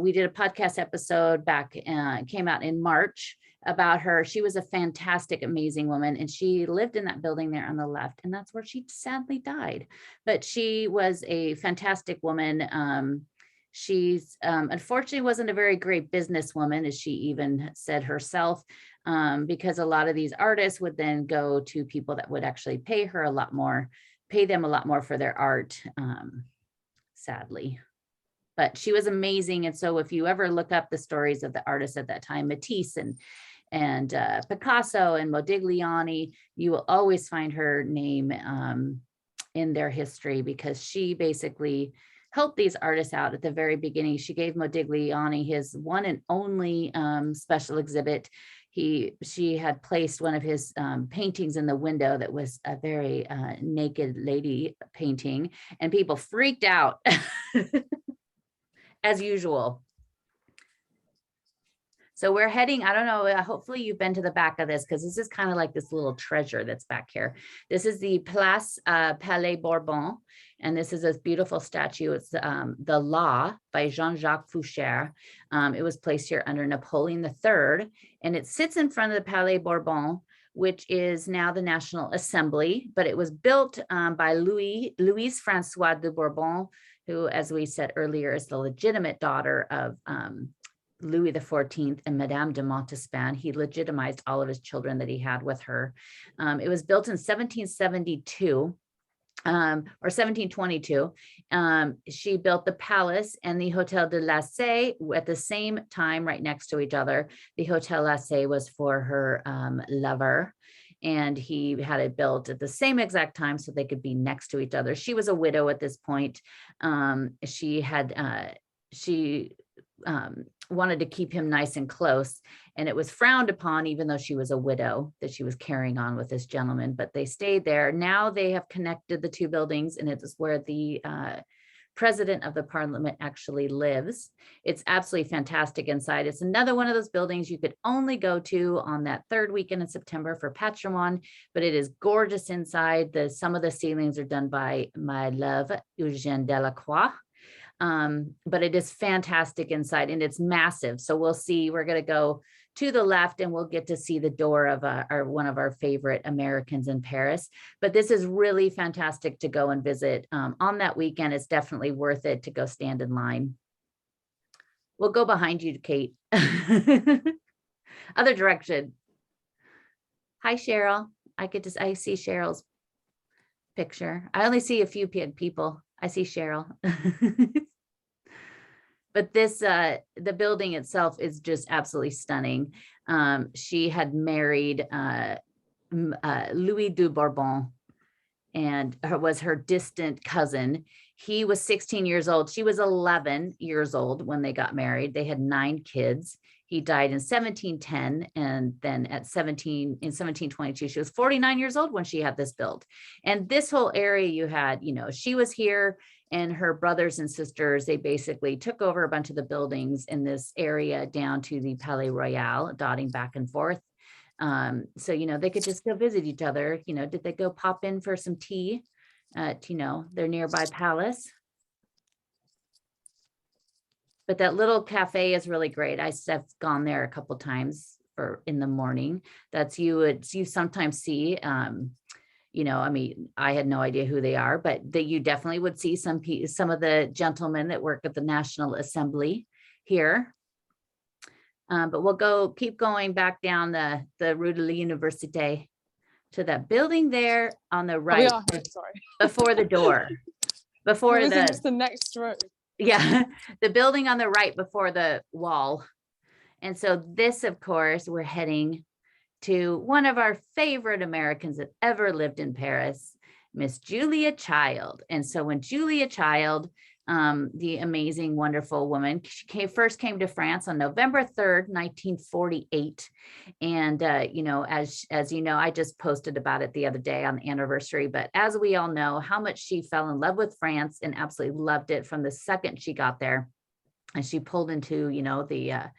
We did a podcast episode back, came out in March, about her. She was a fantastic, amazing woman, and she lived in that building there on the left, and that's where she sadly died. But she was a fantastic woman. She's unfortunately wasn't a very great businesswoman, as she even said herself, because a lot of these artists would then go to people that would actually pay them a lot more for their art, sadly. But she was amazing. And so if you ever look up the stories of the artists at that time, Matisse and Picasso and Modigliani, you will always find her name in their history, because she basically helped these artists out at the very beginning. She gave Modigliani his one and only special exhibit. She had placed one of his paintings in the window that was a very naked lady painting, and people freaked out as usual. So we're heading, I don't know, hopefully you've been to the back of this, because this is kind of like this little treasure that's back here. This is the Palais Bourbon, and this is this beautiful statue. It's The Law by Jean-Jacques Foucher. It was placed here under Napoleon III, and it sits in front of the Palais Bourbon, which is now the National Assembly, but it was built by Louise Francois de Bourbon, who, as we said earlier, is the legitimate daughter of Louis XIV and Madame de Montespan. He legitimized all of his children that he had with her. It was built in 1772 or 1722. She built the palace and the Hotel de Lassay at the same time, right next to each other. The Hotel Lassay was for her lover, and he had it built at the same exact time so they could be next to each other. She was a widow at this point. She wanted to keep him nice and close, and it was frowned upon, even though she was a widow, that she was carrying on with this gentleman, but they stayed there. Now they have connected the two buildings, and it is where the president of the parliament actually lives. It's absolutely fantastic inside. It's another one of those buildings you could only go to on that third weekend in September for Patrimoine, but it is gorgeous inside. Some of the ceilings are done by my love, Eugène Delacroix. But it is fantastic inside and it's massive. So we'll see, we're going to go to the left and we'll get to see the door of one of our favorite Americans in Paris. But this is really fantastic to go and visit on that weekend. It's definitely worth it to go stand in line. We'll go behind you, Kate. Other direction. Hi, Cheryl. I see Cheryl's picture. I only see a few people. I see Cheryl. But this, the building itself is just absolutely stunning. She had married Louis de Bourbon and was her distant cousin. He was 16 years old. She was 11 years old when they got married. They had 9 kids. He died in 1710. And then in 1722, she was 49 years old when she had this built. And this whole area you had, she was here and her brothers and sisters, they basically took over a bunch of the buildings in this area down to the Palais Royal, dotting back and forth. So, they could just go visit each other. Did they go pop in for some tea at, their nearby palace? But that little cafe is really great. I've gone there a couple times in the morning. You sometimes see, I had no idea who they are, but you definitely would see some of the gentlemen that work at the National Assembly here. But we'll keep going back down the Rue de l'Université to that building there on the right. Oh, sorry. Before the door. Before the next row. Yeah, the building on the right before the wall. And so this, of course, we're heading to one of our favorite Americans that ever lived in Paris, Miss Julia Child. And so when Julia Child, the amazing, wonderful woman, she first came to France on November 3rd, 1948. And, as you know, I just posted about it the other day on the anniversary, but as we all know, how much she fell in love with France and absolutely loved it from the second she got there. And she pulled into, the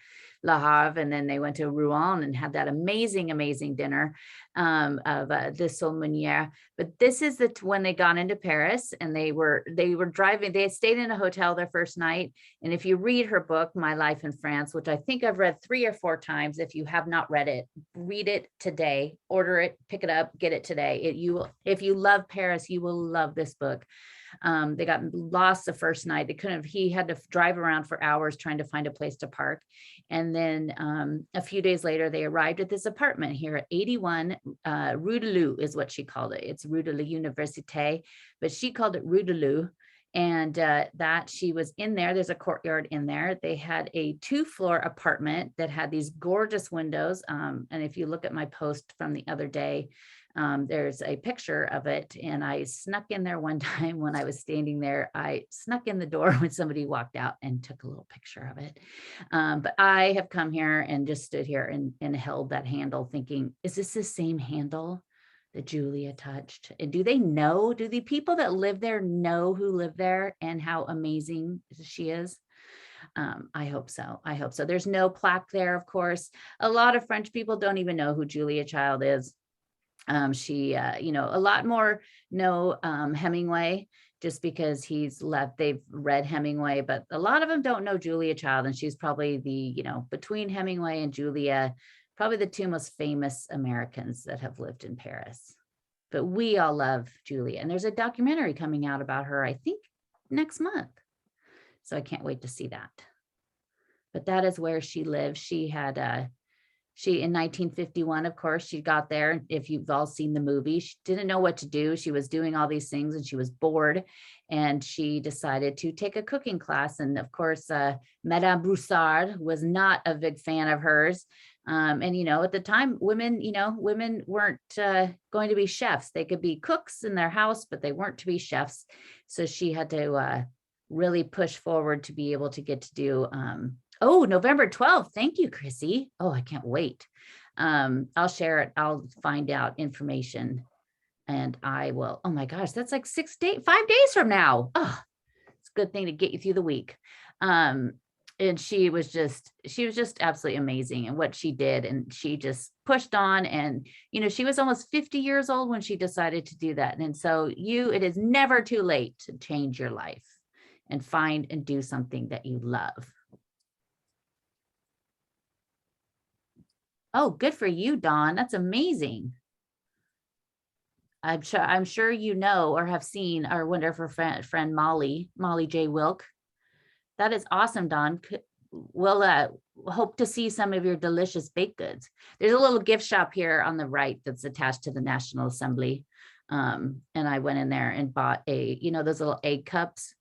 Le Havre, and then they went to Rouen and had that amazing, amazing dinner of the Saumonière. But this is when they got into Paris, and they were driving. They had stayed in a hotel their first night. And if you read her book, My Life in France, which I think I've read 3 or 4 times, if you have not read it, read it today. Order it, pick it up, get it today. If you love Paris, you will love this book. They got lost the first night. He had to drive around for hours trying to find a place to park. And then a few days later, they arrived at this apartment here at 81 Rue de Lou is what she called it. It's Rue de l'Université, but she called it Rue de Lou. And that she was in there. There's a courtyard in there. They had a 2-floor apartment that had these gorgeous windows. And if you look at my post from the other day, there's a picture of it, and I snuck in there one time when I was standing there. I snuck in the door when somebody walked out and took a little picture of it. But I have come here and just stood here and held that handle thinking, is this the same handle that Julia touched? And do the people that live there know who live there and how amazing she is? I hope so. There's no plaque there, of course. A lot of French people don't even know who Julia Child is. A lot more know Hemingway just because he's left. They've read Hemingway, but a lot of them don't know Julia Child. And she's probably between Hemingway and Julia, probably the 2 most famous Americans that have lived in Paris. But we all love Julia. And there's a documentary coming out about her, I think, next month. So I can't wait to see that. But that is where she lived. She in 1951, of course, she got there. If you've all seen the movie, she didn't know what to do. She was doing all these things and she was bored. And she decided to take a cooking class. And of course, Madame Broussard was not a big fan of hers. And, at the time, women weren't going to be chefs. They could be cooks in their house, but they weren't to be chefs. So she had to really push forward to be able to get to do November 12th. Thank you, Chrissy. Oh, I can't wait. I'll share it. I'll find out information and I will. Oh my gosh, that's like 5 days from now. Oh, it's a good thing to get you through the week. And she was just absolutely amazing in what she did. And she just pushed on and, she was almost 50 years old when she decided to do that. And so it is never too late to change your life. and find and do something that you love. Oh, good for you, Dawn. That's amazing. I'm sure you know or have seen our wonderful friend Molly J. Wilk. That is awesome, Dawn. We'll hope to see some of your delicious baked goods. There's a little gift shop here on the right that's attached to the National Assembly. And I went in there and bought those little egg cups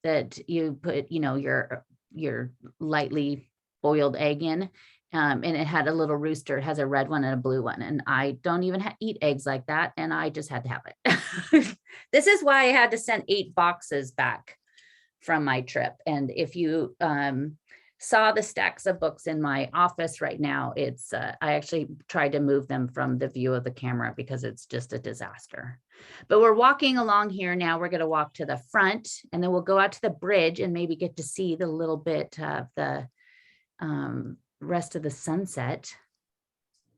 that you put, your lightly boiled egg in. And it had a little rooster. It has a red one and a blue one. And I don't even eat eggs like that. And I just had to have it. This is why I had to send 8 boxes back from my trip. And if you saw the stacks of books in my office right now, it's I actually tried to move them from the view of the camera because it's just a disaster. But we're walking along here now. We're going to walk to the front, and then we'll go out to the bridge and maybe get to see the little bit of the rest of the sunset.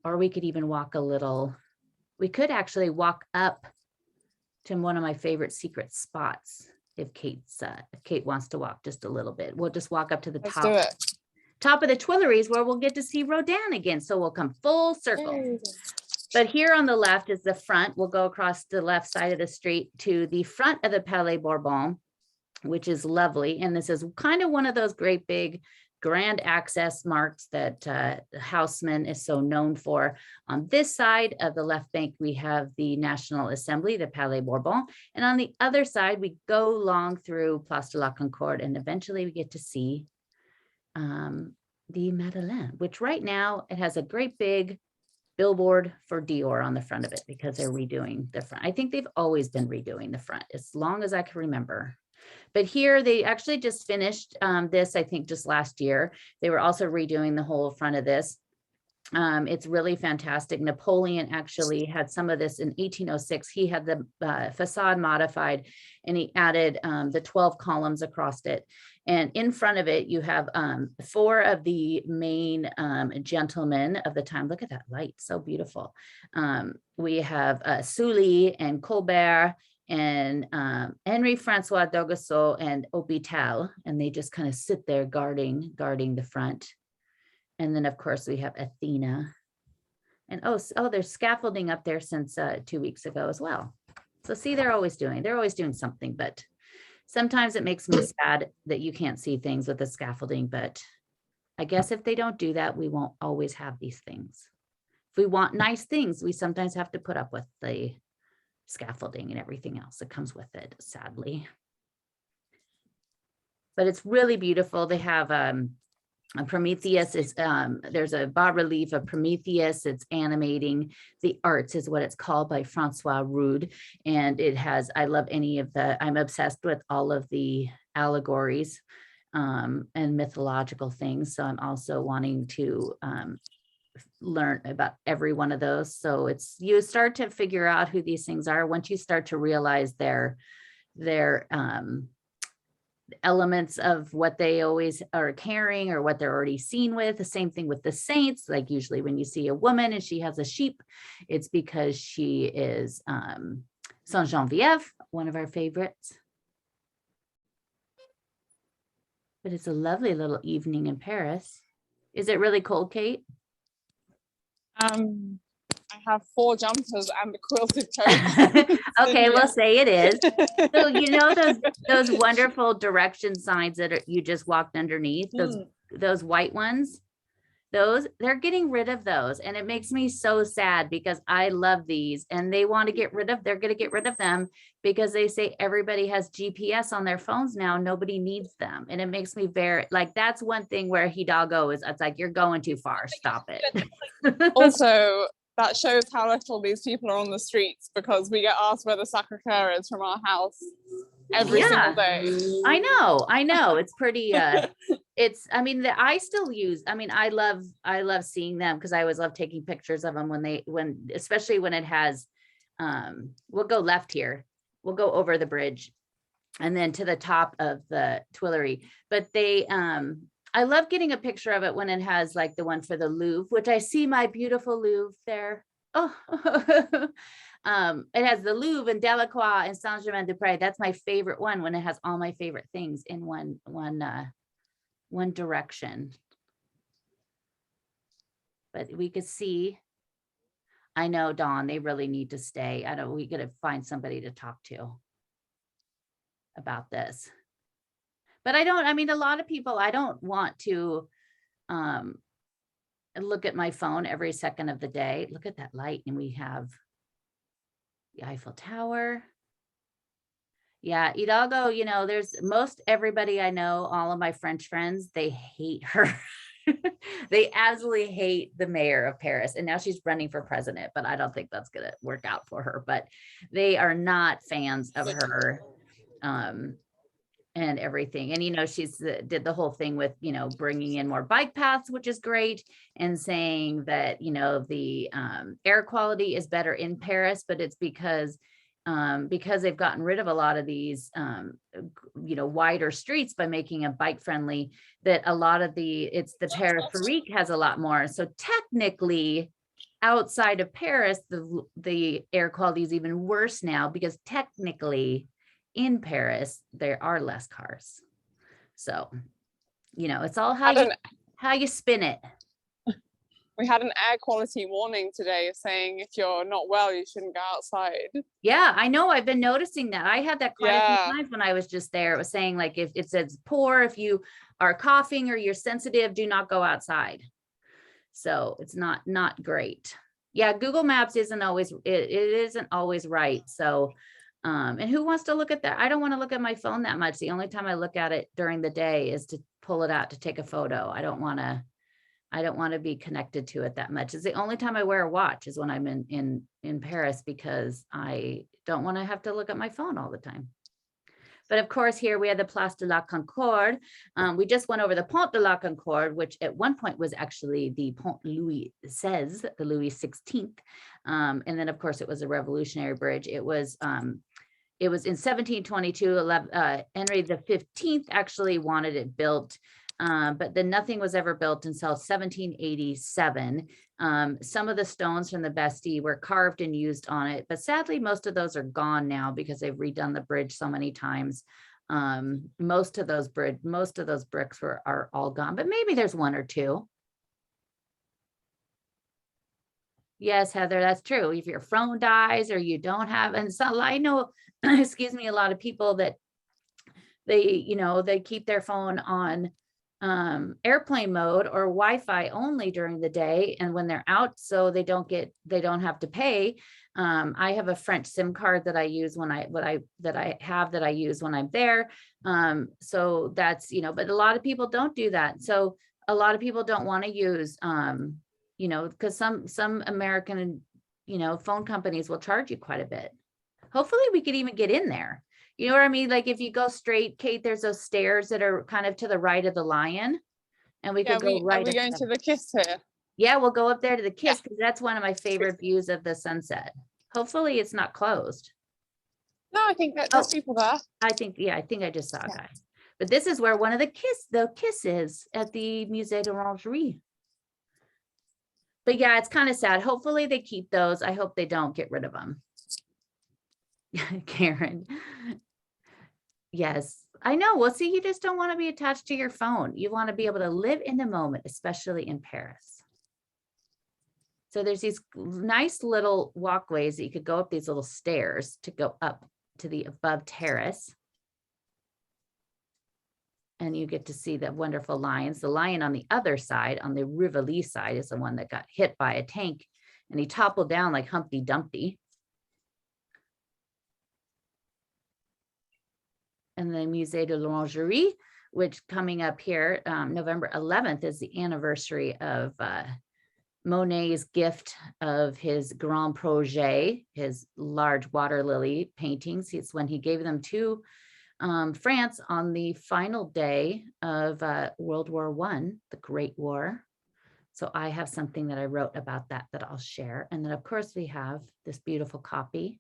Or we could even walk a little. We could actually walk up to one of my favorite secret spots. If Kate wants to walk just a little bit, we'll just walk up to the top of the Tuileries, where we'll get to see Rodin again. So we'll come full circle. But here on the left is the front. We'll go across the left side of the street to the front of the Palais Bourbon, which is lovely. And this is kind of one of those great big grand access marks that Haussmann is so known for. On this side of the left bank, we have the National Assembly, the Palais Bourbon. And on the other side, we go along through Place de la Concorde, and eventually we get to see the Madeleine, which right now it has a great big billboard for Dior on the front of it because they're redoing the front. I think they've always been redoing the front as long as I can remember. But here they actually just finished this, I think just last year. They were also redoing the whole front of this. It's really fantastic. Napoleon actually had some of this in 1806. He had the facade modified, and he added the 12 columns across it. And in front of it, you have 4 of the main gentlemen of the time. Look at that light, so beautiful. We have Sully and Colbert and Henri Francois d'Aguesseau and Hôpital, and they just kind of sit there guarding the front. And then of course we have Athena, and oh, there's scaffolding up there since 2 weeks ago as well. So see, they're always doing something, but sometimes it makes me sad that you can't see things with the scaffolding, but I guess if they don't do that, we won't always have these things. If we want nice things, we sometimes have to put up with the scaffolding and everything else that comes with it, sadly. But it's really beautiful. They have Prometheus is there's a bas-relief of Prometheus. It's animating the arts is what it's called, by Francois Rude. And it has, I love I'm obsessed with all of the allegories and mythological things. So I'm also wanting to learn about every one of those. So you start to figure out who these things are once you start to realize their elements of what they always are carrying or what they're already seen with. The same thing with the saints. Like usually when you see a woman and she has a sheep, it's because she is Saint Geneviève, one of our favorites. But it's a lovely little evening in Paris. Is it really cold, Kate? I have 4 jumpers and a quilted coat. Okay, we'll say it is. So you know those wonderful direction signs that you just walked underneath, those white ones, they're getting rid of those, and it makes me so sad because I love these, and they're going to get rid of them because they say everybody has GPS on their phones now. Nobody needs them, and it makes me that's one thing where Hidalgo it's like, you're going too far. Stop it. Also, that shows how little these people are on the streets, because we get asked where the Sakurakura is from our house every single day. I know. It's pretty, I still use, I love seeing them because I always love taking pictures of them especially when it has, we'll go left here. We'll go over the bridge and then to the top of the Tuileries, but I love getting a picture of it when it has like the one for the Louvre, which I see my beautiful Louvre there. Oh, It has the Louvre and Delacroix and Saint-Germain-des-Prés. That's my favorite one when it has all my favorite things in one direction. But we could see, I know, Dawn, they really need to stay. We gotta find somebody to talk to about this. But I mean, a lot of people, I don't want to look at my phone every second of the day. Look at that light. And we have the Eiffel Tower. Yeah, Hidalgo, there's most everybody I know, all of my French friends, they hate her. They absolutely hate the mayor of Paris. And now she's running for president, but I don't think that's going to work out for her. But they are not fans of her. And everything. And, she's did the whole thing with, bringing in more bike paths, which is great. And saying that, the air quality is better in Paris, but it's because they've gotten rid of a lot of these, wider streets by making them bike friendly, that a lot of the peripherique has a lot more. So technically outside of Paris, the air quality is even worse now, because technically in Paris, there are less cars. So, it's all how you spin it. We had an air quality warning today saying if you're not well, you shouldn't go outside. Yeah, I know. I've been noticing that. I had that quite a few times when I was just there. It was saying, like, if it says poor, if you are coughing or you're sensitive, do not go outside. So it's not great. Yeah, Google Maps isn't always, it isn't always right. So and who wants to look at that? I don't want to look at my phone that much. The only time I look at it during the day is to pull it out to take a photo. I don't want to be connected to it that much. It's the only time I wear a watch is when I'm in Paris, because I don't want to have to look at my phone all the time. But of course, here we have the Place de la Concorde. We just went over the Pont de la Concorde, which at one point was actually the Pont Louis XVI, the Louis XVI. And then, of course, it was a revolutionary bridge. It was in 1722, Henry XV actually wanted it built, but then nothing was ever built until 1787. Some of the stones from the Bastille were carved and used on it, but sadly, most of those are gone now because they've redone the bridge so many times. Most of those bricks are all gone, but maybe there's one or two. Yes, Heather, that's true. If your phone dies or you don't have, and so I know, excuse me, a lot of people that they keep their phone on airplane mode or Wi-Fi only during the day, and when they're out, so they don't have to pay. I have a French SIM card that I use when I use when I'm there. So that's, but a lot of people don't do that. So a lot of people don't want to use because some American, phone companies will charge you quite a bit. Hopefully we could even get in there. You know what I mean? Like if you go straight, Kate, there's those stairs that are kind of to the right of the Lion, and we could go right. Are we going to the Kiss here? Yeah, we'll go up there to the Kiss, because that's one of my favorite views of the sunset. Hopefully it's not closed. No, I think that there's people there. I think I just saw a guy. But this is where one of the Kiss is, at the Musée d'Orangerie. But yeah, it's kind of sad. Hopefully they keep those. I hope they don't get rid of them. Karen. Yes, I know. Well, see, you just don't want to be attached to your phone. You want to be able to live in the moment, especially in Paris. So there's these nice little walkways that you could go up, these little stairs to go up to the above terrace. And you get to see the wonderful lions. The lion on the other side, on the Rivoli side, is the one that got hit by a tank, and he toppled down like Humpty Dumpty. And the Musée de l'Orangerie, which coming up here, November 11th, is the anniversary of Monet's gift of his Grand Projet, his large water lily paintings. It's when he gave them to France on the final day of World War I, the Great War. So I have something that I wrote about that I'll share. And then of course we have this beautiful copy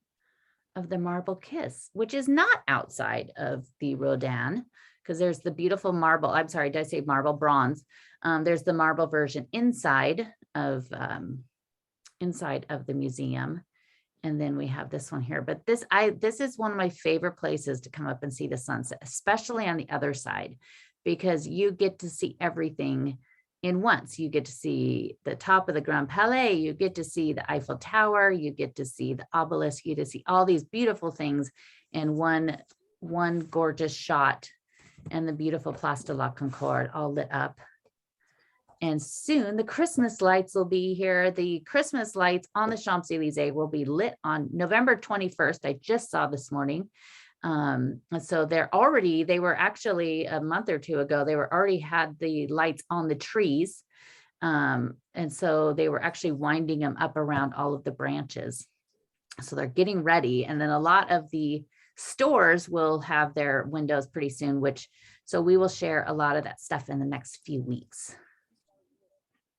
of the Marble Kiss, which is not outside of the Rodin, because there's the beautiful marble. I'm sorry, did I say marble? Bronze. There's the marble version inside of the museum. And then we have this one here, but this is one of my favorite places to come up and see the sunset, especially on the other side, because you get to see everything in once. You get to see the top of the Grand Palais, you get to see the Eiffel Tower, you get to see the obelisk, you get to see all these beautiful things in one gorgeous shot, and the beautiful Place de la Concorde all lit up. And soon the Christmas lights will be here. The Christmas lights on the Champs-Élysées will be lit on November 21st. I just saw this morning. So they were actually a month or two ago, they were already had the lights on the trees. And so they were actually winding them up around all of the branches. So they're getting ready. And then a lot of the stores will have their windows pretty soon, so we will share a lot of that stuff in the next few weeks.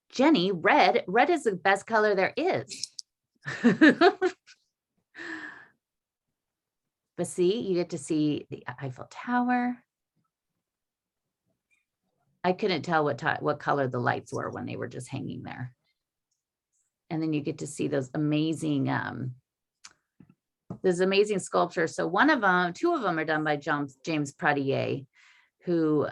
Jenny, red is the best color there is. But see, you get to see the Eiffel Tower. I couldn't tell what color the lights were when they were just hanging there. And then you get to see those amazing sculptures. So two of them are done by James Pradier, who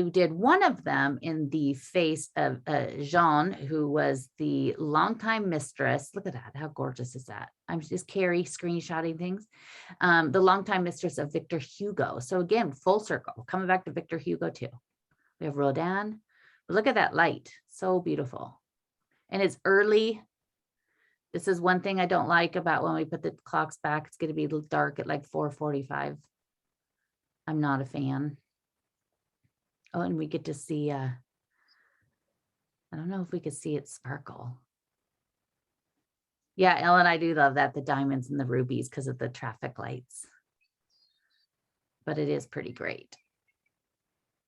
did one of them in the face of Jeanne, who was the longtime mistress. Look at that. How gorgeous is that? I'm just screenshotting things. The longtime mistress of Victor Hugo. So again, full circle, coming back to Victor Hugo too. We have Rodin. But look at that light. So beautiful. And it's early. This is one thing I don't like about when we put the clocks back. It's going to be dark at like 4:45. I'm not a fan. Oh, and we get to see, I don't know if we could see it sparkle. Yeah, Ellen, I do love that, the diamonds and the rubies because of the traffic lights. But it is pretty great.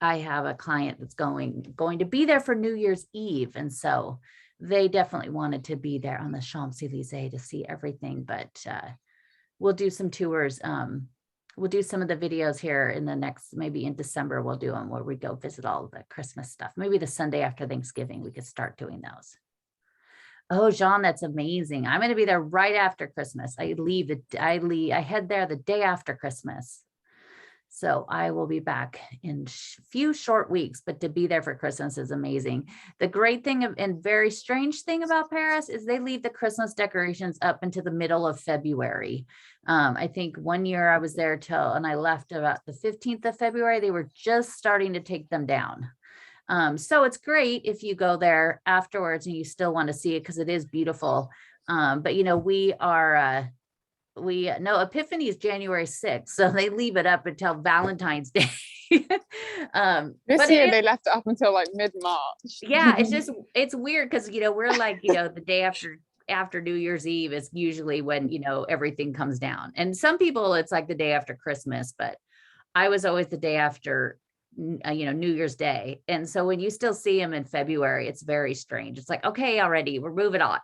I have a client that's going to be there for New Year's Eve. And so they definitely wanted to be there on the Champs-Élysées to see everything. But we'll do some tours. We'll do some of the videos here in the next, maybe in December, we'll do them where we go visit all the Christmas stuff. Maybe the Sunday after Thanksgiving, we could start doing those. Oh, Jean, that's amazing. I'm going to be there right after Christmas. I head there the day after Christmas. So I will be back in a few short weeks, but to be there for Christmas is amazing. The great thing and very strange thing about Paris is they leave the Christmas decorations up into the middle of February. I think one year I was there and I left about the 15th of February. They were just starting to take them down. So it's great if you go there afterwards and you still want to see it because it is beautiful. But we know Epiphany is January 6th, so they leave it up until Valentine's Day. This year they left it up until like mid-March. Yeah, it's weird because we're like the day after New Year's Eve is usually when everything comes down, and some people it's like the day after Christmas, but I was always the day after New Year's Day, and so when you still see them in February, it's very strange. It's like, okay, already we're moving on.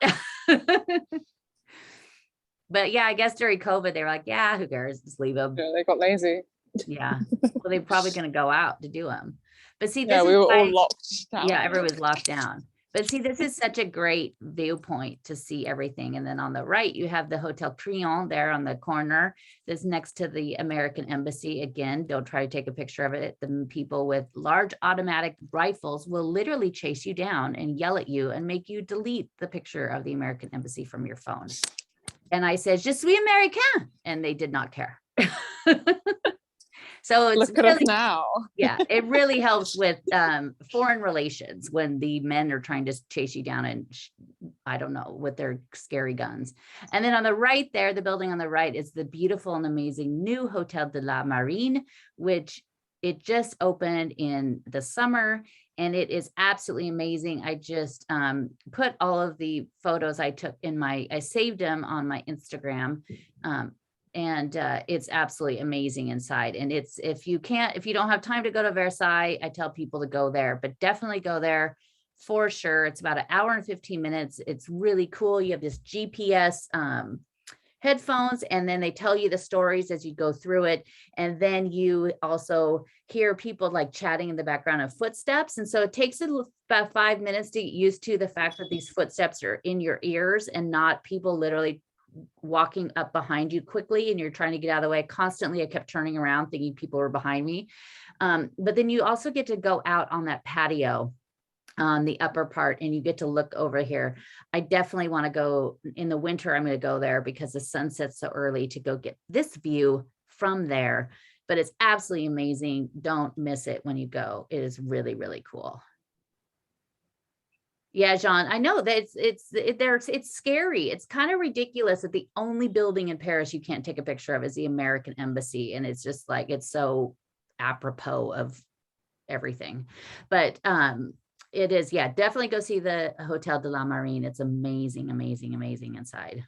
But yeah, I guess during COVID, they were like, yeah, who cares? Just leave them. Yeah, they got lazy. Yeah. Well, they're probably going to go out to do them. But see, we were all locked down. Yeah, everyone's locked down. But see, this is such a great viewpoint to see everything. And then on the right, you have the Hotel Crillon there on the corner. That's next to the American Embassy. Again, don't try to take a picture of it. The people with large automatic rifles will literally chase you down and yell at you and make you delete the picture of the American Embassy from your phone. And I said, "Je suis Americain," and they did not care. So it's look at us now. Yeah, it really helps with foreign relations when the men are trying to chase you down and I don't know, with their scary guns. And then on the right there, the building on the right is the beautiful and amazing new Hotel de la Marine, which it just opened in the summer. And it is absolutely amazing. I just put all of the photos I took I saved them on my Instagram. And it's absolutely amazing inside. And if you don't have time to go to Versailles, I tell people to go there, but definitely go there for sure. It's about an hour and 15 minutes. It's really cool. You have this GPS headphones, and then they tell you the stories as you go through it. And then you also hear people like chatting in the background of footsteps. And so it takes about 5 minutes to get used to the fact that these footsteps are in your ears and not people literally walking up behind you quickly and you're trying to get out of the way. Constantly, I kept turning around thinking people were behind me. But then you also get to go out on that patio on the upper part and you get to look over here. I definitely want to go in the winter. I'm going to go there because the sun sets so early to go get this view from there. But it's absolutely amazing. Don't miss it when you go. It is really, really cool. Yeah, Jean, I know that it's scary. It's kind of ridiculous that the only building in Paris you can't take a picture of is the American Embassy. And it's just like, it's so apropos of everything. But it is, yeah, definitely go see the Hotel de la Marine. It's amazing, amazing, amazing inside.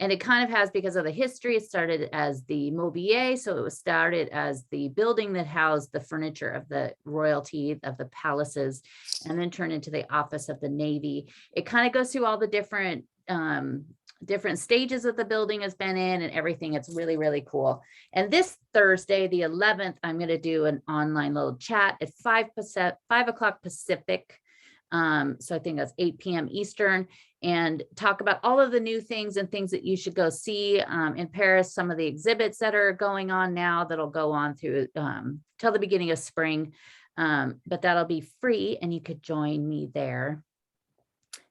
And it kind of has, because of the history, it started as the Mobilier. So it was started as the building that housed the furniture of the royalty, of the palaces, and then turned into the office of the Navy. It kind of goes through all the different stages that the building has been in and everything. It's really, really cool. And this Thursday, the 11th, I'm going to do an online little chat at 5 o'clock Pacific. So I think that's 8 p.m. Eastern, and talk about all of the new things and things that you should go see in Paris, some of the exhibits that are going on now that'll go on through till the beginning of spring. But that'll be free and you could join me there.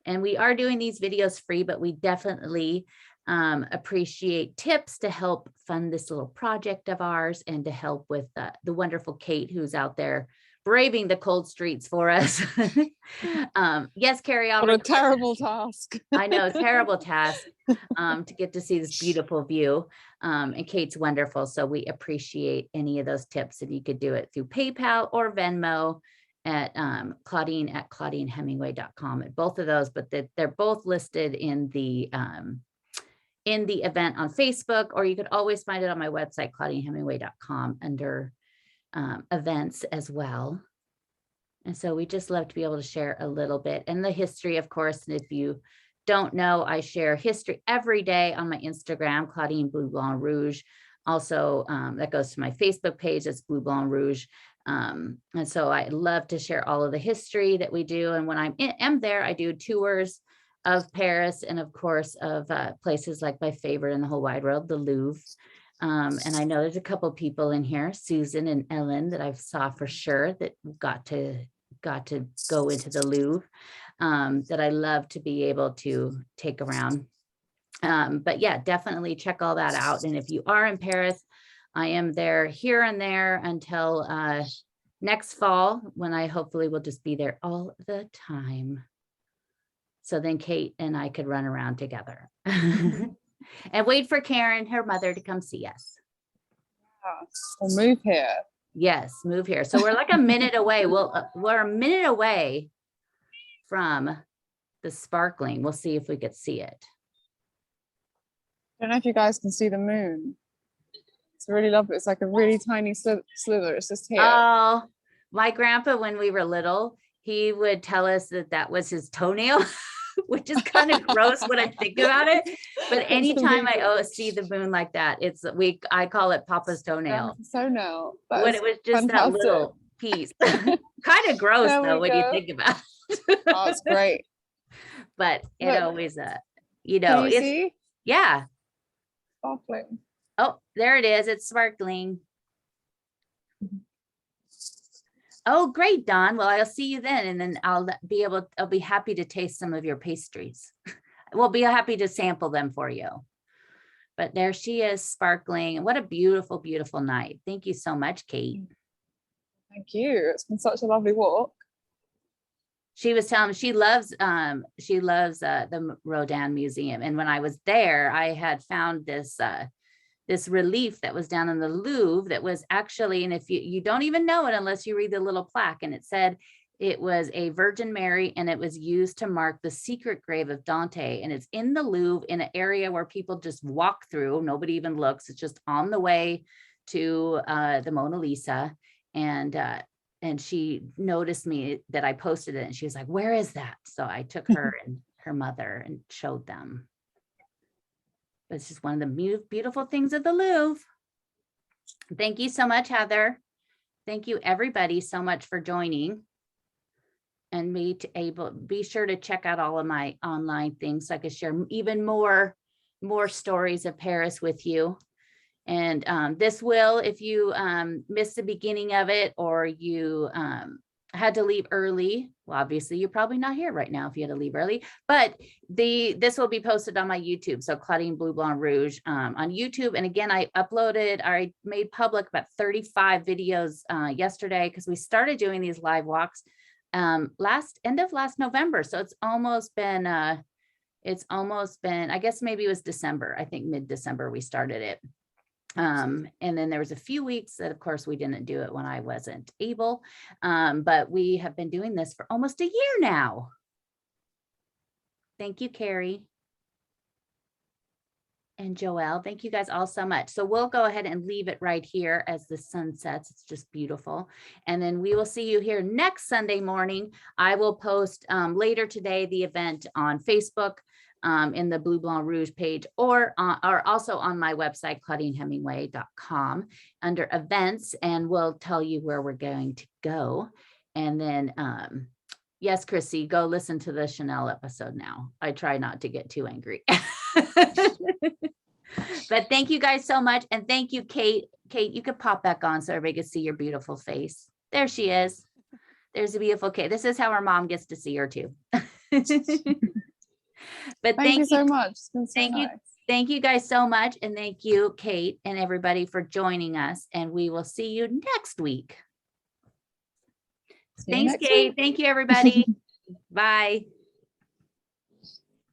And we are doing these videos free, but we definitely appreciate tips to help fund this little project of ours and to help with the wonderful Kate who's out there braving the cold streets for us. Yes, Carrie. What a terrible task. I know, terrible task to get to see this beautiful view. And Kate's wonderful. So we appreciate any of those tips. And you could do it through PayPal or Venmo at Claudine at ClaudineHemingway.com at both of those, but they're both listed in the event on Facebook, or you could always find it on my website, ClaudineHemingway.com, under events as well. And so we just love to be able to share a little bit and the history, of course. And if you don't know, I share history every day on my Instagram, Claudine Bleu Blanc Rouge. Also, that goes to my Facebook page, it's Bleu Blanc Rouge. And so I love to share all of the history that we do. And when I'm there, I do tours of Paris and of course of places like my favorite in the whole wide world, the Louvre. And I know there's a couple people in here, Susan and Ellen, that I saw for sure that got to go into the Louvre, that I love to be able to take around. But yeah, definitely check all that out. And if you are in Paris, I am there here and there until next fall, when I hopefully will just be there all the time. So then Kate and I could run around together. And wait for Karen, her mother, to come see us. We'll move here. Yes, move here. So we're like a minute away. We're a minute away from the sparkling. We'll see if we could see it. I don't know if you guys can see the moon. It's really lovely. It's like a really tiny slither. It's just here. Oh, my grandpa, when we were little, he would tell us that was his toenail. Which is kind of gross when I think about it. But anytime I see the moon like that, I call it Papa's toenail. Toenail. When it was just that little piece. Kind of gross though when you think about it. Oh, it's great. But it always can you see? Yeah. Sparkling. Oh, there it is. It's sparkling. Oh, great, Dawn. Well, I'll see you then. And then I'll be happy to taste some of your pastries. We'll be happy to sample them for you. But there she is, sparkling. What a beautiful, beautiful night. Thank you so much, Kate. Thank you. It's been such a lovely walk. She was telling me she loves the Rodin Museum. And when I was there, I had found this relief that was down in the Louvre that was actually, and if you don't even know it unless you read the little plaque, and it said it was a Virgin Mary and it was used to mark the secret grave of Dante. And it's in the Louvre in an area where people just walk through. Nobody even looks. It's just on the way to the Mona Lisa. And she noticed me that I posted it and she was like, where is that? So I took her and her mother and showed them. But it's just one of the beautiful things of the Louvre. Thank you so much, Heather. Thank you everybody so much for joining. And be sure to check out all of my online things so I can share even more stories of Paris with you. And this will, if you missed the beginning of it, or you had to leave early, well, obviously you're probably not here right now if you had to leave early, but this will be posted on my YouTube. So Claudine Bleu Blanc Rouge on YouTube. And again, I made public about 35 videos yesterday, because we started doing these live walks end of last November. So it's almost been, I guess maybe it was December. I think mid-December we started it. And then there was a few weeks that, of course, we didn't do it when I wasn't able. But we have been doing this for almost a year now. Thank you, Carrie. And Joelle, thank you guys all so much. So we'll go ahead and leave it right here as the sun sets. It's just beautiful. And then we will see you here next Sunday morning. I will post later today the event on Facebook, in the Bleu Blanc Rouge page, or also on my website, claudinehemingway.com, under events, and we'll tell you where we're going to go. And then, yes, Chrissy, go listen to the Chanel episode now. I try not to get too angry. But thank you guys so much. And thank you, Kate. Kate, you could pop back on so everybody can see your beautiful face. There she is. There's a beautiful Kate. This is how her mom gets to see her too. But thank you so much. It's been so nice. Thank you guys so much. And thank you, Kate, and everybody for joining us. And we will see you next week. Thanks, Kate. Thank you, everybody. Bye.